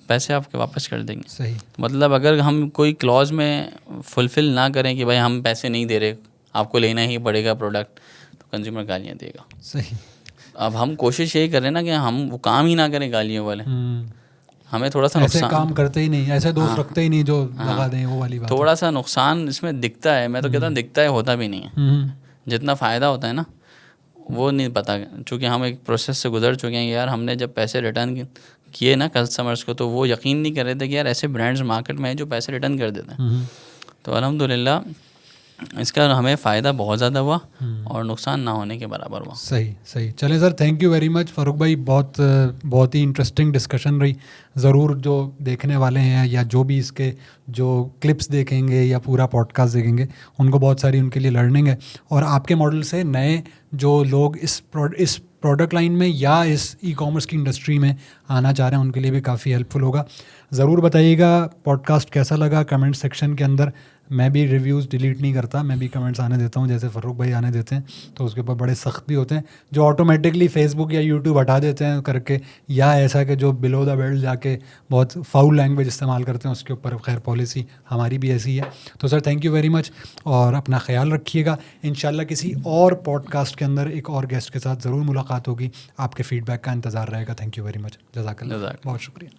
पैसे आपके वापस कर देंगे। सही। मतलब अगर हम कोई क्लॉज में फुलफ़िल ना करें कि भाई हम पैसे नहीं दे रहे, आपको लेना ही पड़ेगा प्रोडक्ट, तो कंज्यूमर गालियाँ देगा। सही। अब हम कोशिश यही कर रहे हैं ना कि हम वो काम ही ना करें गालियों वाले। हमें थोड़ा सा ऐसे काम करते ही नहीं, ऐसे दोस्त रखते ही नहीं जो लगा दें, वो वाली बात। थोड़ा सा नुकसान इसमें दिखता है, मैं तो कहता हूँ दिखता है, होता भी नहीं है। जितना फ़ायदा होता है ना वो नहीं पता, चूँकि हम एक प्रोसेस से गुजर चुके हैं। यार हमने जब पैसे रिटर्न किए ना कस्टमर्स को, तो वो यकीन नहीं कर रहे थे कि यार ऐसे ब्रांड्स मार्केट में हैं जो पैसे रिटर्न कर देते हैं। तो अल्हम्दुलिल्लाह इसका हमें फ़ायदा बहुत ज़्यादा हुआ और नुकसान ना होने के बराबर हुआ। सही। चलें sir, thank you very much Farooq भाई, बहुत ही इंटरेस्टिंग डिस्कशन रही। ज़रूर जो देखने वाले हैं या जो भी इसके जो क्लिप्स देखेंगे या पूरा पॉडकास्ट देखेंगे, उनको बहुत सारी उनके लिए लर्निंग है। और आपके मॉडल से नए जो लोग इस प्रोडक्ट लाइन में या इस ई-कॉमर्स की इंडस्ट्री में आना चाह रहे हैं, उनके लिए भी काफ़ी हेल्पफुल होगा। ज़रूर बताइएगा पॉडकास्ट कैसा लगा कमेंट सेक्शन के अंदर। मैं भी रिव्यूज़ डिलीट नहीं करता, मैं भी कमेंट्स आने देता हूँ, जैसे फ़ारूक भाई आने देते हैं, तो उसके ऊपर बड़े सख्त भी होते हैं, जो ऑटोमेटिकली फेसबुक या यूट्यूब हटा देते हैं करके, या ऐसा कि जो बिलो द बेल्ट जाके बहुत फाउल लैंग्वेज इस्तेमाल करते हैं, उसके ऊपर खैर पॉलिसी हमारी भी ऐसी है। तो sir thank you very much और अपना ख्याल रखिएगा। इंशाल्लाह किसी और पॉडकास्ट के अंदर एक और गेस्ट के साथ ज़रूर मुलाकात होगी। आपके फ़ीडबैक का इंतज़ार रहेगा। Thank you very much. जज़ाकल्लाह, बहुत शुक्रिया।